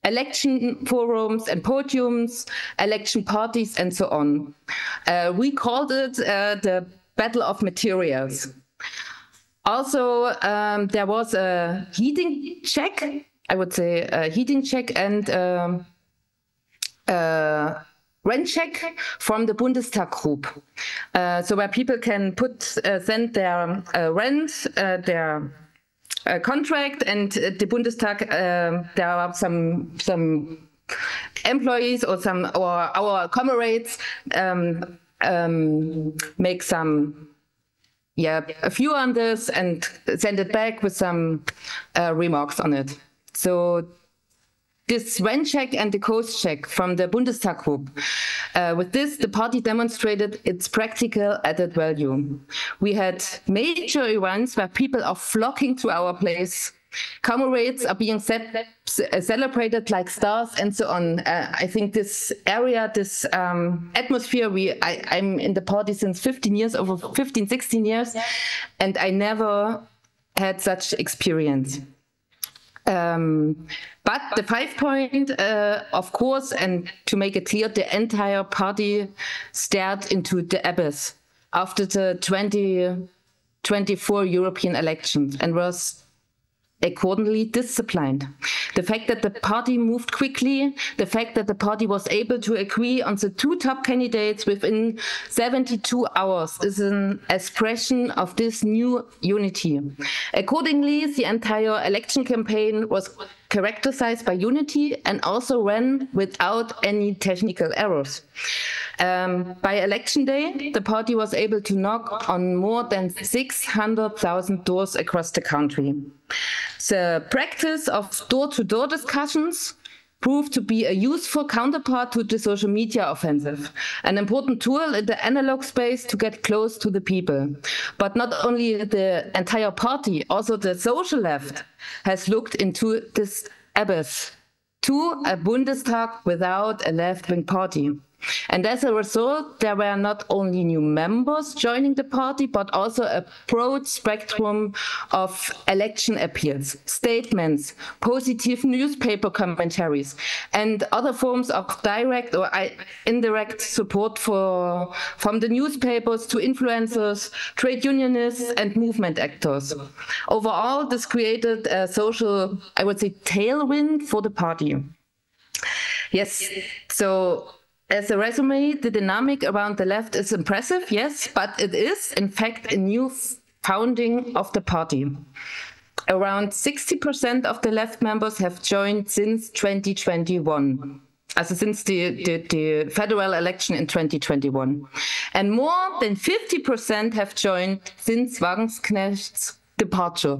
S8: election forums and podiums, election parties, and so on. We called it the Battle of Materials. Also, there was a heating check, I would say a heating check and rent check from the Bundestag group. So where people can send their rent, their contract, and the Bundestag, there are some employees or our comrades make some a few on this and send it back with some remarks on it. So this rent check and the coast check from the Bundestag group. With this, the party demonstrated its practical added value. We had major events where people are flocking to our place. Comrades are being celebrated like stars and so on. I think this area, this atmosphere, I'm in the party since 15 years, over 15, 16 years, and I never had such experience. But the 5-point, of course, and to make it clear, the entire party stared into the abyss after the 2024 European elections and was accordingly disciplined. The fact that the party moved quickly, the fact that the party was able to agree on the two top candidates within 72 hours is an expression of this new unity. Accordingly, the entire election campaign was characterized by unity and also ran without any technical errors. By election day, the party was able to knock on more than 600,000 doors across the country. The practice of door-to-door discussions proved to be a useful counterpart to the social media offensive, an important tool in the analog space to get close to the people. But not only the entire party, also the social left has looked into this abyss, to a Bundestag without a left-wing party. And as a result, there were not only new members joining the party, but also a broad spectrum of election appeals, statements, positive newspaper commentaries, and other forms of direct or indirect support from the newspapers to influencers, trade unionists, and movement actors. Overall, this created a social, I would say, tailwind for the party. Yes, so as a resume, the dynamic around the left is impressive, yes, but it is, in fact, a new founding of the party. Around 60% of the left members have joined since 2021, also since the federal election in 2021. And more than 50% have joined since Wagenknecht's departure.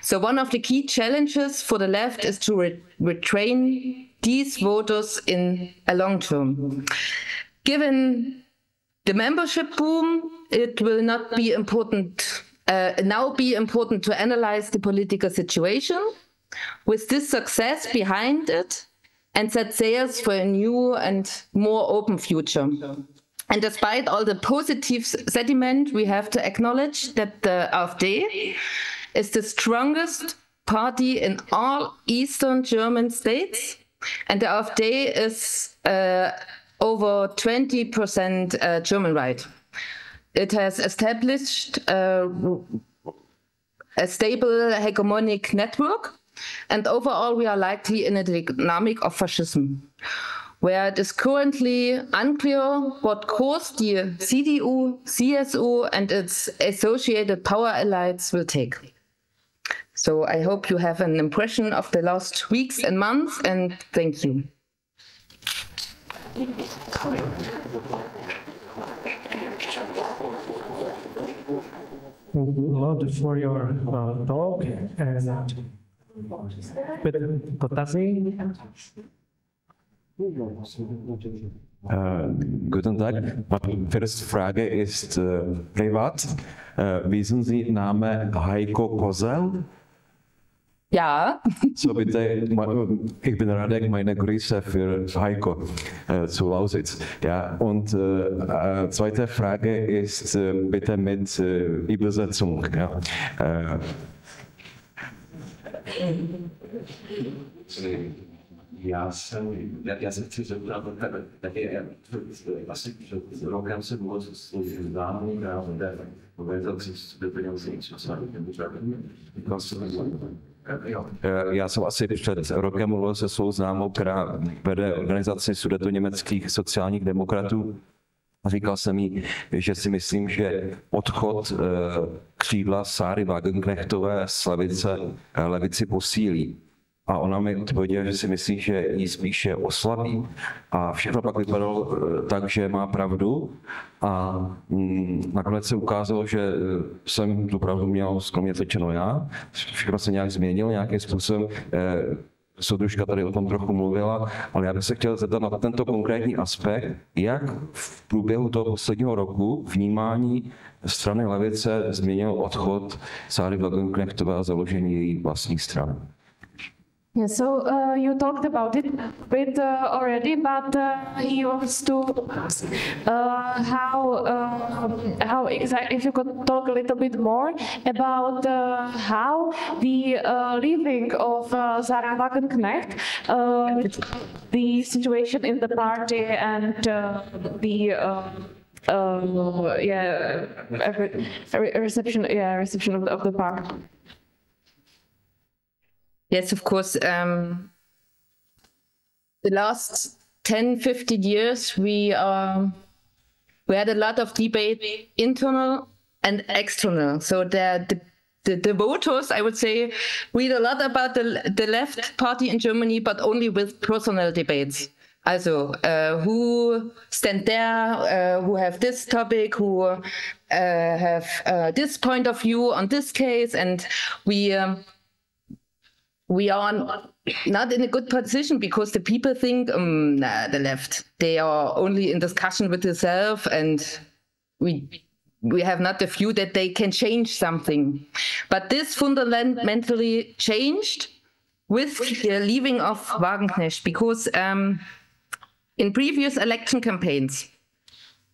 S8: So one of the key challenges for the left is to retrain these voters in a long term. Given the membership boom, it will not be important, now be important to analyze the political situation with this success behind it and set sails for a new and more open future. And despite all the positive sentiment, we have to acknowledge that the AfD is the strongest party in all Eastern German states. And the AfD is over 20% German right. It has established a stable hegemonic network, and overall we are likely in a dynamic of fascism. where it is currently unclear what course the CDU, CSU, and its associated power allies will take. So I hope you have an impression of the last weeks and months, and thank you.
S1: Thank you a lot for your talk and dotazy.
S3: Guten Tag. Meine erste Frage ist privat. Wissen Sie Name Heiko Kozel?
S8: Ja.
S3: So bitte, ich bin Radek, meine Grüße für Heiko zu Lausitz. Ja, und zweite Frage ist bitte mit Übersetzung. Ja.
S9: Já se chci zeptat, také asi rokem se bylo známou organizací doplňující sociální demokracii.
S3: Já jsem asi před rokem mluvil se svou známou, která vede organizaci sudetoněmeckých sociálních demokratů. Říkal jsem jí, že si myslím, že odchod křídla Sáry Wagenknechtové z levici posílí. A ona mi odpověděla, že si myslí, že ji spíše oslabí. A všechno pak vypadalo tak, že má pravdu. A nakonec se ukázalo, že jsem tu pravdu měl skromně řečeno já. Všechno se nějak změnilo, nějakým způsobem. Soudružka tady o tom trochu mluvila, ale já bych se chtěl zeptat na tento konkrétní aspekt, jak v průběhu toho posledního roku vnímání strany levice změnil odchod Sáry Wagenknechtové a založení její vlastní strany.
S4: Yeah, so you talked about it a bit already, but he wants to how exactly, if you could talk a little bit more about how the leaving of Sarah Wagenknecht, the situation in the party, and reception of the party.
S8: Yes, of course. The last 10-15 years, we had a lot of debate, internal and external. So the voters, I would say, read a lot about the left party in Germany, but only with personal debates. Also, who stand there, who have this topic, who have this point of view on this case, and we are not in a good position because the people think, the left, they are only in discussion with themselves, and we have not the view that they can change something. But this fundamentally changed with the leaving of Wagenknecht, because in previous election campaigns,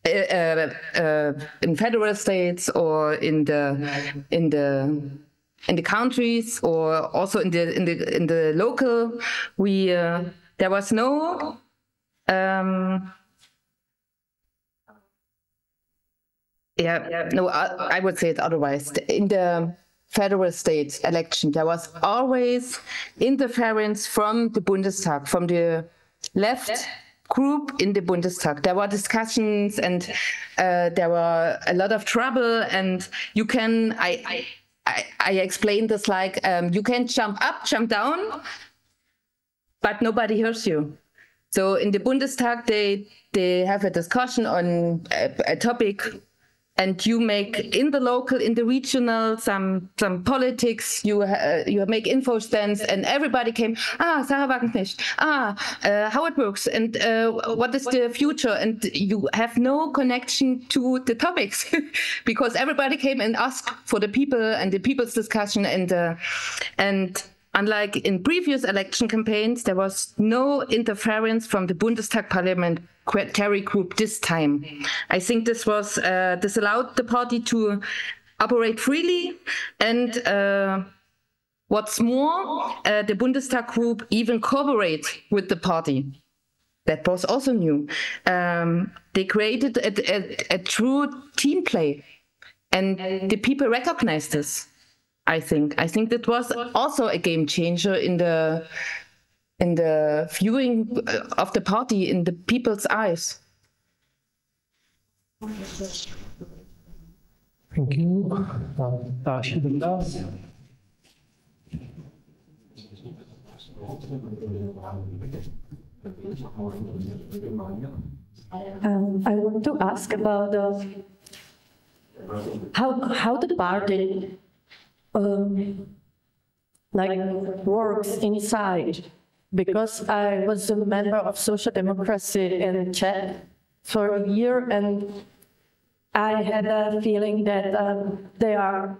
S8: in federal states or in the countries, or also in the local, there was no I would say it otherwise. In the federal state election, there was always interference from the Bundestag, from the left group in the Bundestag. There were discussions, and there were a lot of trouble, and you can, I explained this like, you can jump up, jump down, but nobody hears you. So in the Bundestag, they have a discussion on a topic, and you make in the local, in the regional, some politics. You make info stands, and everybody came. Sarah Wagenknecht. How it works, and what is the future? And you have no connection to the topics because everybody came and asked for the people and the people's discussion, and unlike in previous election campaigns, there was no interference from the Bundestag parliamentary group this time. I think this allowed the party to operate freely, and what's more, the Bundestag group even cooperate with the party. That was also new. They created a true team play, and the people recognized this. I think that was also a game changer in the viewing of the party in the people's eyes.
S1: Thank you. Další dotaz.
S10: I want to ask about how the party like works inside, because I was a member of social democracy in Czech for a year, and I had a feeling that they are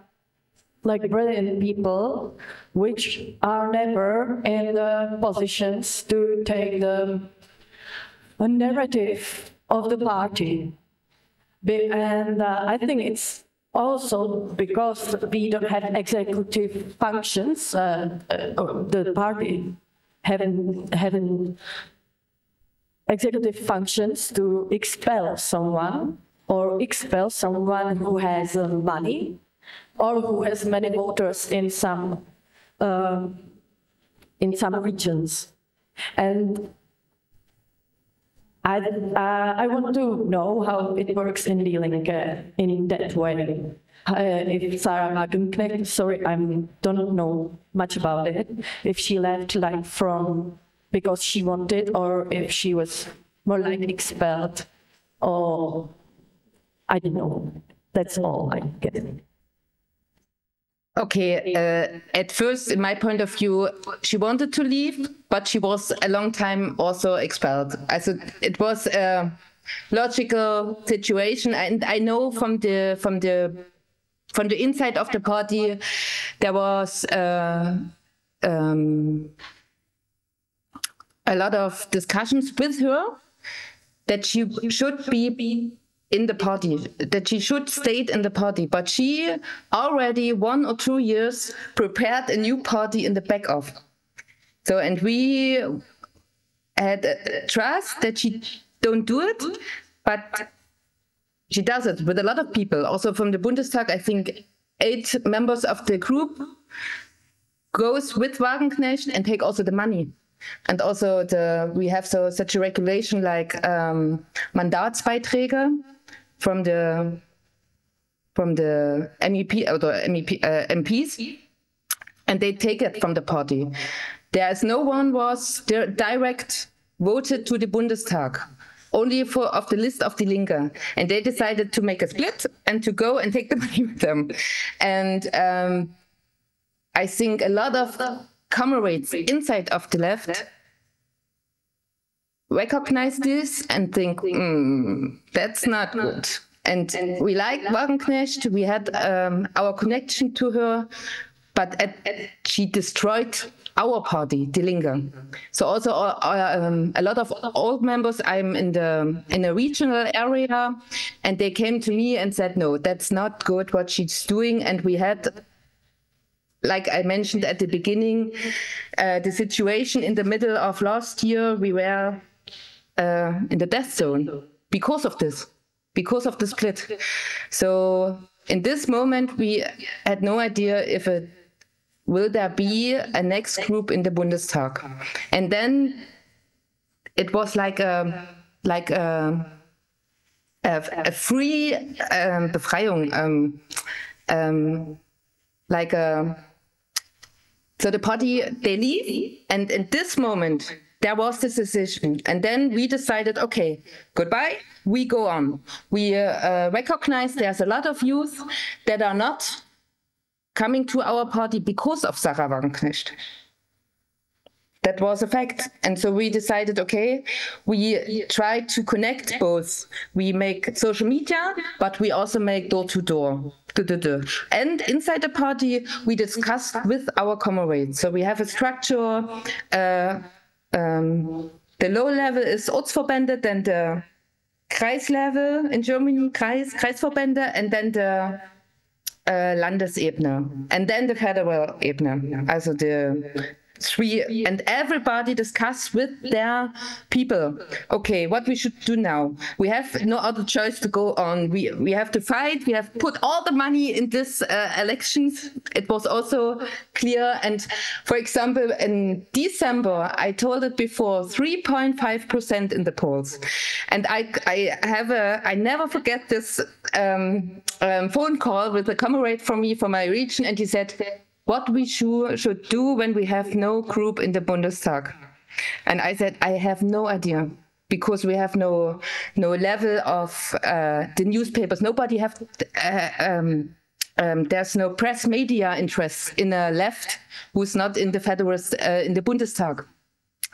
S10: like brilliant people, which are never in the positions to take a narrative of the party. And I think it's also because we don't have executive functions, the party having executive functions to expel someone, or expel someone who has money, or who has many voters in some regions. And I want to know how it works in dealing in that way. If Sarah Wagenknecht, sorry, I don't know much about it, if she left like from because she wanted, or if she was more like expelled, or I don't know. That's all I get.
S8: Okay, at first, in my point of view, she wanted to leave, but she was a long time also expelled. Also, it was a logical situation, and I know from the inside of the party, there was a lot of discussions with her that she should be in the party, that she should stay in the party, but she already 1 or 2 years prepared a new party in the back of. So, and we had trust that she don't do it, but she does it with a lot of people. Also from the Bundestag, I think 8 members of the group goes with Wagenknecht and take also the money. And also we have such a regulation like Mandatsbeiträge from the MEP or the MPs, and they take it from the party. There is no one was direct voted to the Bundestag, only of the list of Die Linke, and they decided to make a split and to go and take the money with them. And I think a lot of comrades inside of the left recognize this and think, that's not good. And we like Wagenknecht, we had our connection to her, but she destroyed our party, Die Linke. So also a lot of old members, I'm in a regional area, and they came to me and said, no, that's not good what she's doing. And we had, like I mentioned at the beginning, the situation in the middle of last year, we were in the death zone because of this, because of the split. So in this moment, we had no idea if will there be a next group in the Bundestag. And then it was like a free Befreiung, so the party, they leave, and in this moment, there was this decision. And then we decided, okay, goodbye, we go on. We recognize there's a lot of youth that are not coming to our party because of Sarah Wagenknecht. That was a fact. And so we decided, okay, we try to connect both. We make social media, but we also make door-to-door. And inside the party, we discussed with our comrades. So we have a structure. The low level is Ortsverbände, then the Kreis level in Germany, Kreisverbände, and then the Landesebene, and then the federal Ebene, also 3, and everybody discussed with their people, okay, what we should do now. We have no other choice to go on. We have to fight. We have put all the money in this elections. It was also clear. And for example, in December, I told it before, 3.5% in the polls. And I never forget this phone call with a comrade from me, from my region, and he said, what we should do when we have no group in the Bundestag. And I said, I have no idea, because we have no level of the newspapers. Nobody have, there's no press media interest in a left who's not in the federalist, in the Bundestag.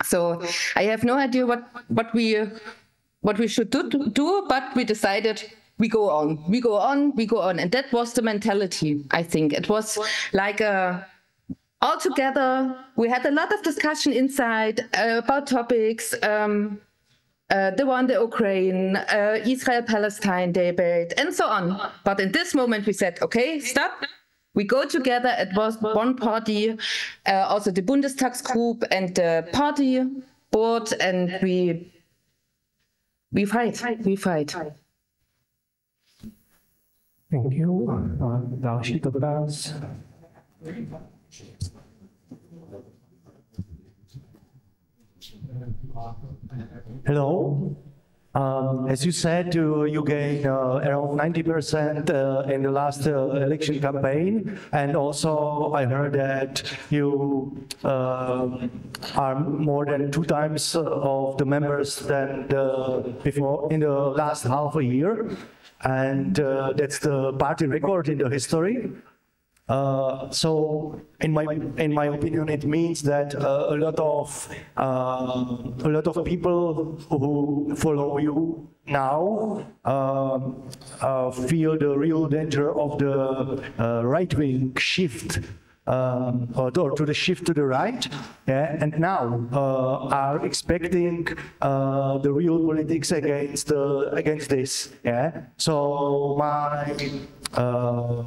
S8: So I have no idea what we should do, but we decided we go on, we go on, we go on. And that was the mentality, I think. It was like all together, we had a lot of discussion inside about topics, the war in the Ukraine, Israel-Palestine debate, and so on. But in this moment, we said, okay, stop. We go together. It was one party, also the Bundestagsgroup and the party board, and we fight, we fight.
S1: Thank you. Další dotaz.
S6: Hello. As you said, you gained around 90% in the last election campaign, and also I heard that you are more than 2 times of the members than before in the last half a year, and that's the party record in the history. So, in my opinion, it means that a lot of people who follow you now feel the real danger of the right-wing shift. Or to the shift to the right, yeah, and now are expecting the real politics against this. Yeah. So my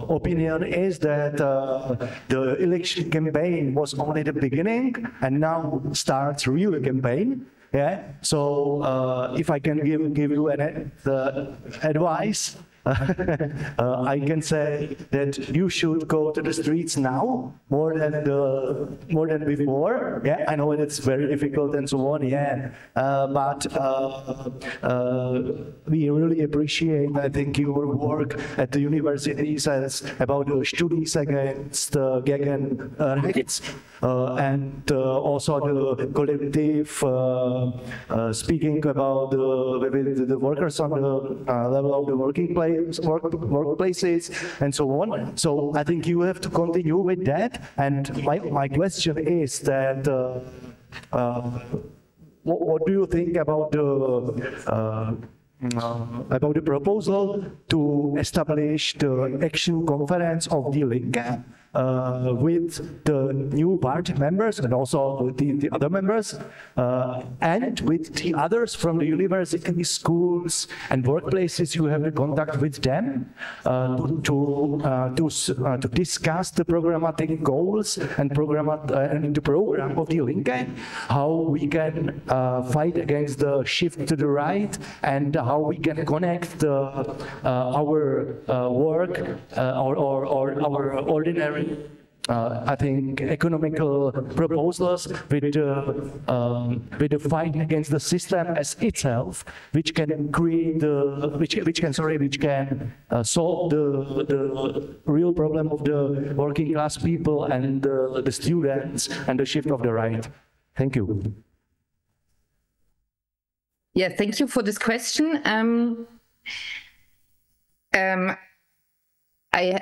S6: opinion is that the election campaign was only the beginning, and now starts real campaign. Yeah. So if I can give you an advice. I can say that you should go to the streets now more than before. Yeah, I know it's very difficult and so on. Yeah, but we really appreciate, I think, your work at the universities as about the studies against Gegenrechts and also the collective speaking about the workers on the level of the workplaces and so on. So I think you have to continue with that. And my question is that what do you think about the proposal to establish the action conference of Die Linke with the new party members and also the other members and with the others from the university, schools and workplaces you have in contact with them to discuss the programmatic goals and the program of Die Linke, how we can fight against the shift to the right and how we can connect our work or our ordinary I think economical proposals with the fight against the system as itself, which can create which can solve the real problem of the working class people and the students and the shift of the right. Thank you.
S8: Yeah, thank you for this question. I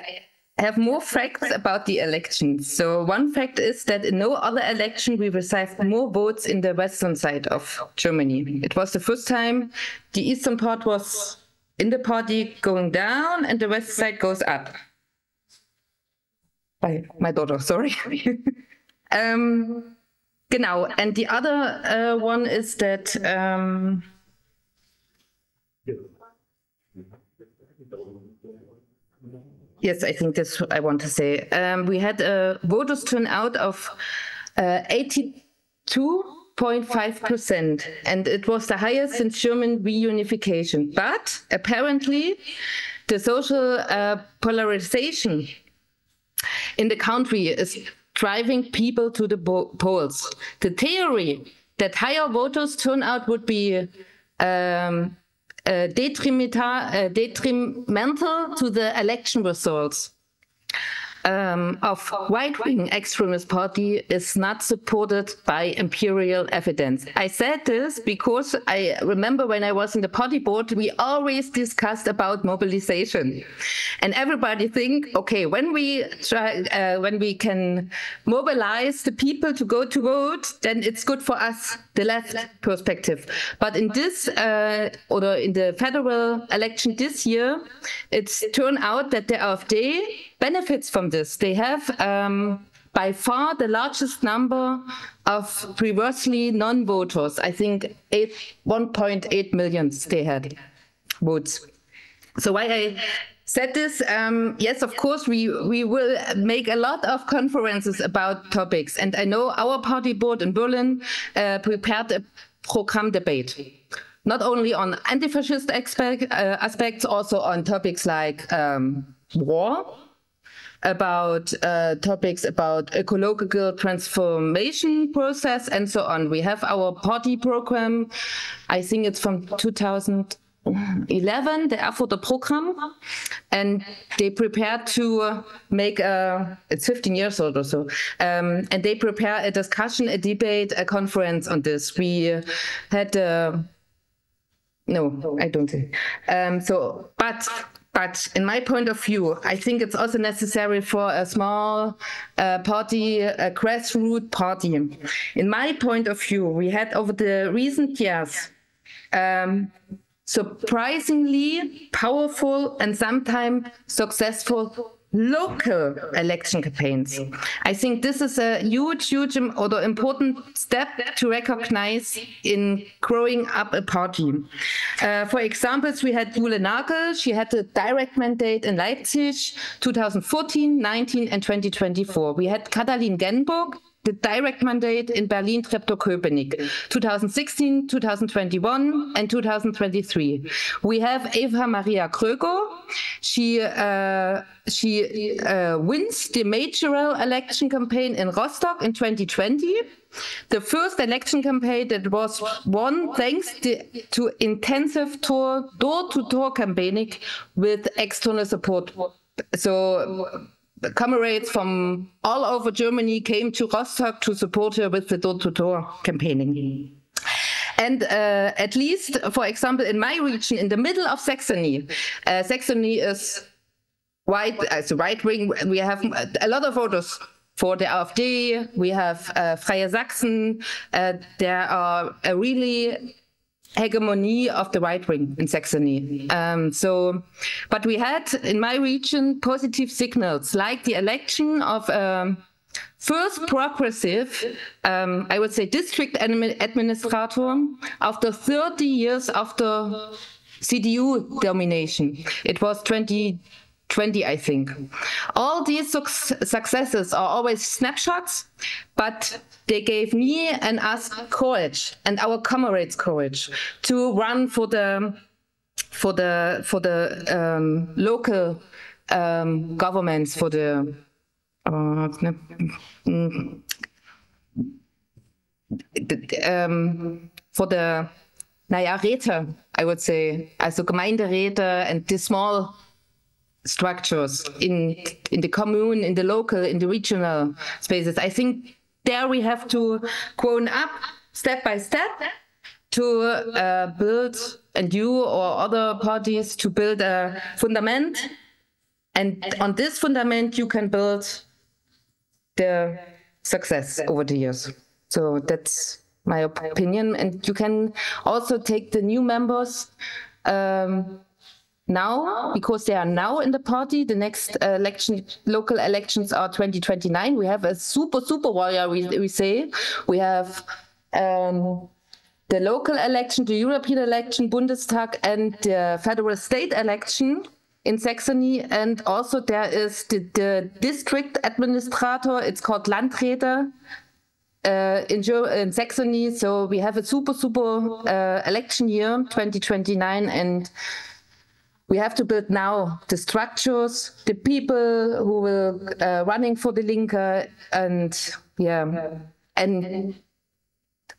S8: have more facts about the election. So one fact is that in no other election we received more votes in the western side of Germany. It was the first time the eastern part was in the party going down and the west side goes up. By my daughter, sorry. Genau, and the other one is that yes, I think that's what I want to say. We had a voters turnout of 82.5%, and it was the highest since German reunification. But apparently, the social polarization in the country is driving people to the polls. The theory that higher voters turnout would be detrimental to the election results of right-wing extremist party is not supported by empirical evidence. I said this because I remember when I was in the party board, we always discussed about mobilization, and everybody think, okay, when we can mobilize the people to go to vote, then it's good for us, the left perspective. But in this or in the federal election this year, it's turned out that the AfD benefits from this. They have by far the largest number of previously non-voters. I think 1.8 million they had votes. So why I said this, yes, of course, we will make a lot of conferences about topics. And I know our party board in Berlin prepared a program debate, not only on anti-fascist aspects, also on topics like war, about topics about ecological transformation process, and so on. We have our party program, I think it's from 2011, the Erfurter program, and they prepared to make it's 15 years old or so, and they prepare a discussion, a debate, a conference on this. We had no, I don't think so, but in my point of view, I think it's also necessary for a small party, a grassroots party. In my point of view, we had over the recent years surprisingly powerful and sometimes successful local election campaigns. I think this is a huge or important step to recognize in growing up a party. For example, we had Jule Nagel. She had a direct mandate in Leipzig, 2014, 19, and 2024. We had Katalin Genburg, the direct mandate in Berlin, Treptow-Köpenick, 2016, 2021, and 2023. We have Eva Maria Kröger. She wins the mayoral election campaign in Rostock in 2020. The first election campaign that was won thanks to intensive door-to-door campaigning with external support. So comrades from all over Germany came to Rostock to support her with the door-to-door campaigning. And at least, for example, in my region, in the middle of Saxony, Saxony is right wing. We have a lot of voters for the AfD. We have Freie Sachsen. There are a really hegemony of the right wing in Saxony. But we had in my region positive signals, like the election of first progressive, I would say, district administrator after 30 years after CDU domination. It was 2020, I think. All these successes are always snapshots, but they gave me and us courage, and our comrades courage, to run for the local governments, for the Räte, I would say, also Gemeinderäte and the small structures in the commune, in the local, in the regional spaces. I think there we have to grow up step by step to build, and you or other parties to build a fundament. And on this fundament, you can build the success over the years. So that's my opinion. And you can also take the new members now, because they are now in the party. The next local elections are 2029. We have a super warrior, we say. We have the local election, the European election, Bundestag, and the federal state election in Saxony. And also there is the district administrator, it's called Landräte. in Saxony, so we have a super election year, 2029, and we have to build now the structures, the people who will running for the Linke, and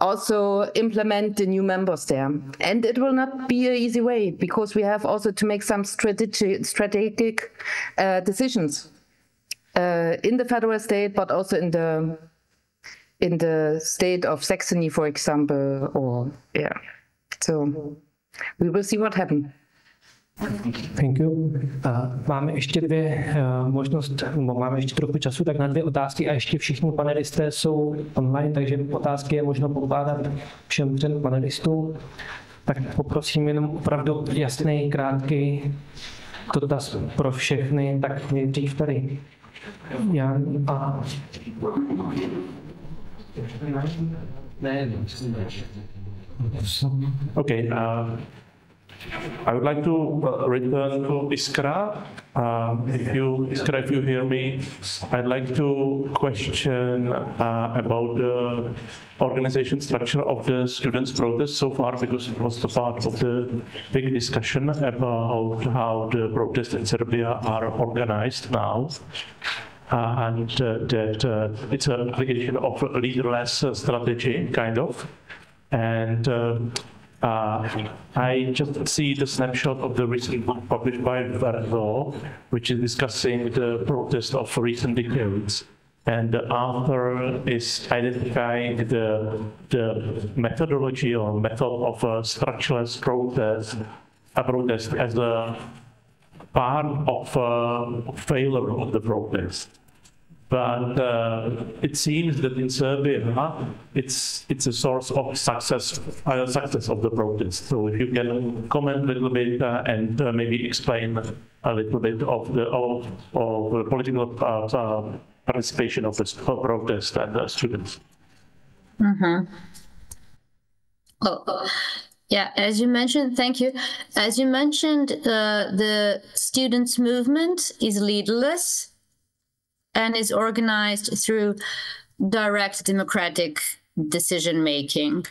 S8: also implement the new members there. And it will not be an easy way, because we have also to make some strategic decisions in the federal state, but also in the state of Saxony, for example, or so we will see what happens.
S1: Thank you. Máme ještě máme ještě trochu času, tak na 2 otázky a ještě všichni panelisté jsou online, takže otázky je možno pokládat všem 3 panelistům. Tak poprosím jenom opravdu jasný, krátký dotaz pro všechny, tak nejdřív tady Jan a...
S11: Okay. I would like to return to Iskra. Iskra, if you hear me, I'd like to question about the organization structure of the students' protest so far, because it was the part of the big discussion about how the protests in Serbia are organized now. And that it's an application of a leaderless strategy, kind of. And I just see the snapshot of the recent book published by Verzo, which is discussing the protest of recent decades. And the author is identifying the methodology or method of a structureless protest as a part of a failure of the protest. But it seems that in Serbia, it's a source of success of the protest. So if you can comment a little bit and maybe explain a little bit of the political participation of the protest and the students.
S2: Mm-hmm. Yeah, as you mentioned, thank you. As you mentioned, the students' movement is leaderless and is organized through direct democratic decision-making.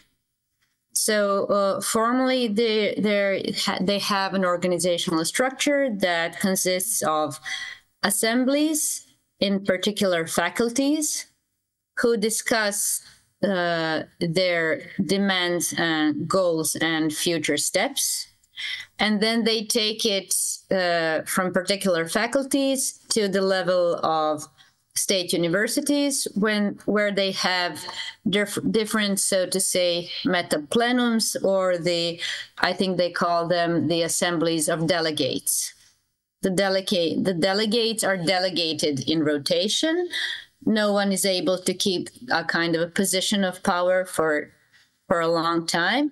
S2: So formally, they have an organizational structure that consists of assemblies, in particular faculties, who discuss their demands and goals and future steps. And then they take it from particular faculties to the level of state universities, where they have different, so to say, meta plenums, or I think they call them the assemblies of delegates. The delegates are delegated in rotation. No one is able to keep a kind of a position of power for a long time.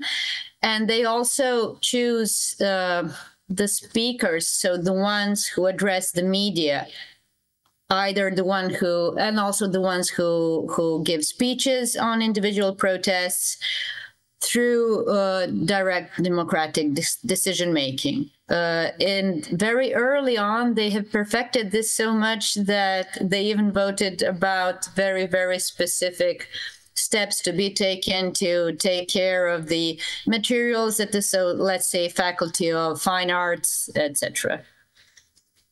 S2: And they also choose the speakers, so the ones who address the media, either the one who, and also the ones who give speeches on individual protests through direct democratic decision-making. And very early on, they have perfected this so much that they even voted about very, very specific steps to be taken to take care of the materials at the, so let's say, Faculty of Fine Arts, etc.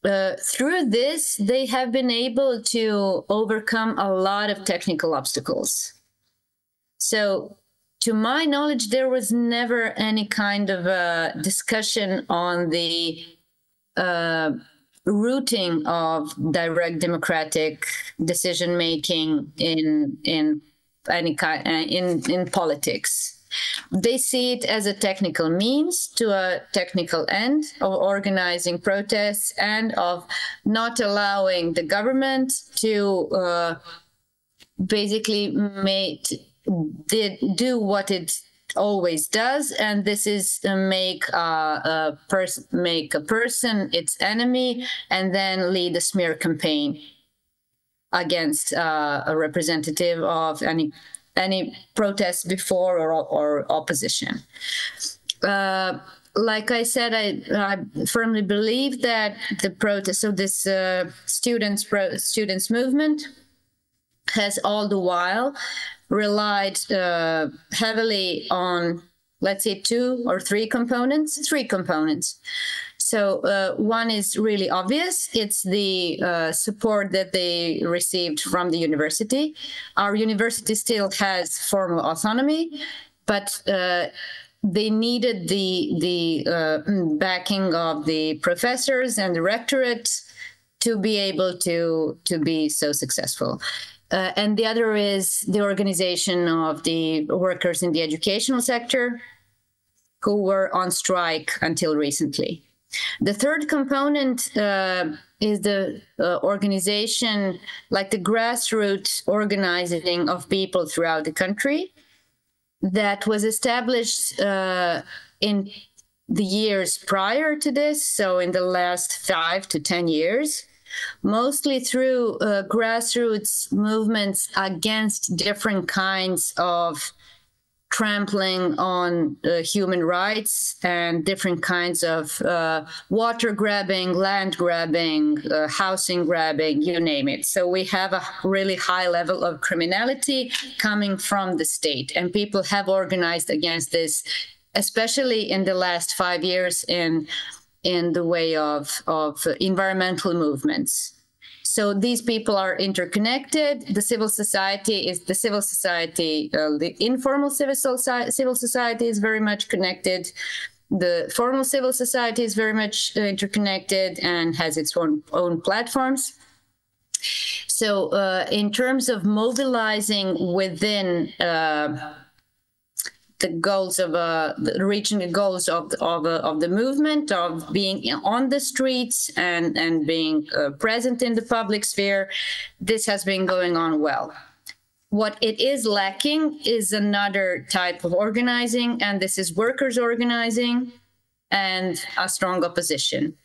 S2: Through this, they have been able to overcome a lot of technical obstacles. So, to my knowledge, there was never any kind of a discussion on the routing of direct democratic decision-making in any kind in politics. They see it as a technical means to a technical end of organizing protests and of not allowing the government to basically do what it always does, and this is make a person its enemy and then lead a smear campaign against a representative of any protest before or opposition. Like I said, I firmly believe that the protest, so this students movement, has all the while relied heavily on, let's say, 2 or 3 components. 3 components. So one is really obvious. It's the support that they received from the university. Our university still has formal autonomy, but they needed the backing of the professors and the rectorate to be able to be so successful. And the other is the organization of the workers in the educational sector who were on strike until recently. The third component is the organization, like the grassroots organizing of people throughout the country that was established in the years prior to this, so in the last 5 to 10 years, mostly through grassroots movements against different kinds of trampling on human rights and different kinds of water grabbing, land grabbing, housing grabbing, you name it. So we have a really high level of criminality coming from the state, and people have organized against this, especially in the last 5 years in the way of environmental movements. So these people are interconnected. The civil society is the informal civil society is very much connected. The formal civil society is very much interconnected and has its own platforms. So in terms of mobilizing within the goals of reaching the goals of the movement, of being on the streets and being present in the public sphere, this has been going on well. What it is lacking is another type of organizing, and this is workers organizing and a strong opposition.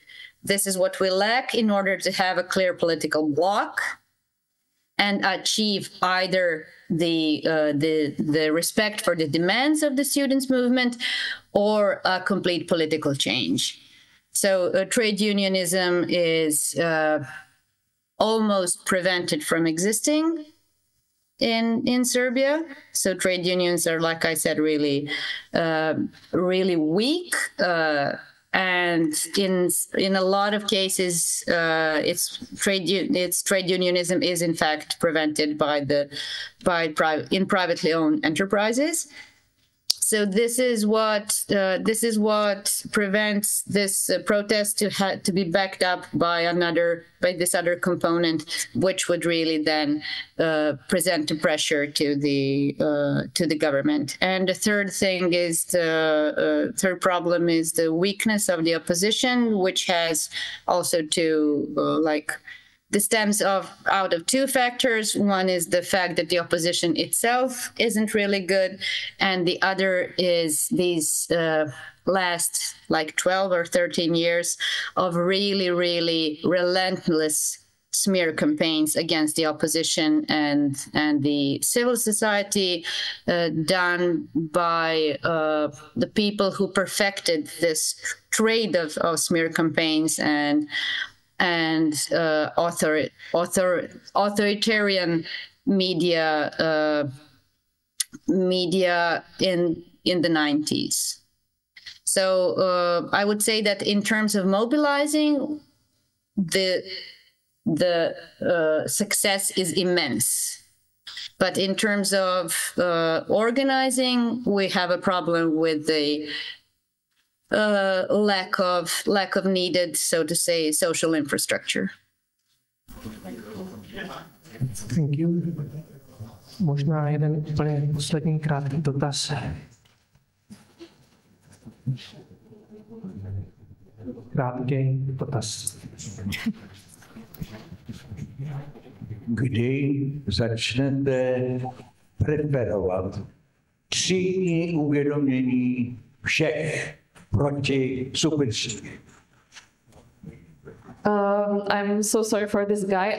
S2: This is what we lack in order to have a clear political bloc and achieve either the respect for the demands of the students' movement or a complete political change. So trade unionism is almost prevented from existing in Serbia. So trade unions are, like I said, really weak. And in a lot of cases, its trade unionism is in fact prevented in privately owned enterprises. So this is what prevents this protest to be backed up by this other component, which would really then present a pressure to the government. And the third thing is third problem is the weakness of the opposition, which has also this stems out of 2 factors. One is the fact that the opposition itself isn't really good, and the other is these last 12 or 13 years of really, really relentless smear campaigns against the opposition and the civil society done by the people who perfected this trade of smear campaigns and authoritarian media in the 90s. So I would say that in terms of mobilizing, the success is immense. But in terms of organizing, we have a problem with the lack of needed, so to say, social infrastructure.
S1: Thank you. Možná jeden úplně poslední krátký dotaz. Krátký dotaz.
S12: Kdy začnete preferovat třídní uvědomění všech proti superstředí?
S4: I'm so sorry for this guy.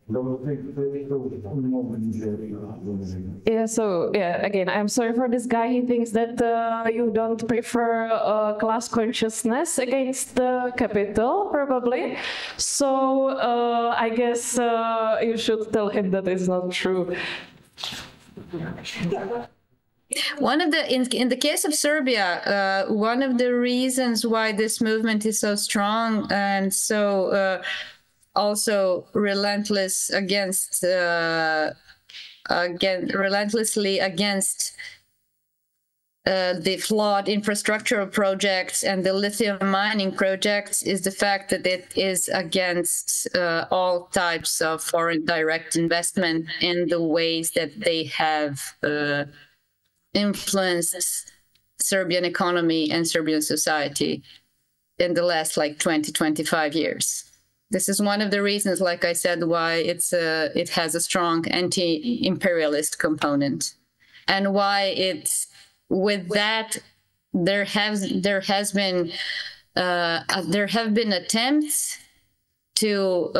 S4: Yeah, so yeah, again, I'm sorry for this guy. He thinks that you don't prefer class consciousness against the capital, probably. So I guess you should tell him that it's not true.
S2: One of the, in the case of Serbia, one of the reasons why this movement is so strong and so also relentless against, relentlessly against the flawed infrastructural projects and the lithium mining projects is the fact that it is against all types of foreign direct investment in the ways that they have influenced Serbian economy and Serbian society in the last like 20, 25 years. This is one of the reasons, like I said, why it has a strong anti-imperialist component, and why it's with that there have been attempts to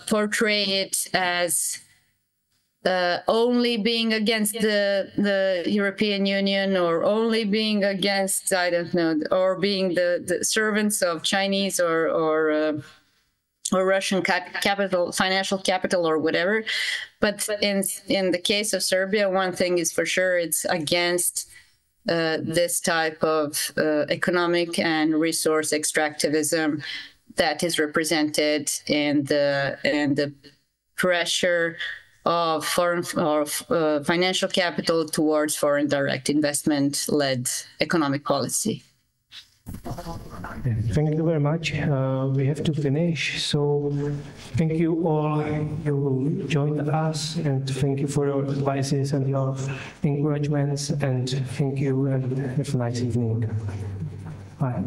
S2: portray it as only being against the European Union, or only being against, I don't know, or being the servants of Chinese or Russian capital, financial capital, or whatever. But in the case of Serbia, one thing is for sure: it's against this type of economic and resource extractivism that is represented in the pressure of foreign financial capital towards foreign direct investment-led economic policy.
S1: Thank you very much. We have to finish, so thank you all who joined us, and thank you for your advices and your encouragements, and thank you and have a nice evening. Bye.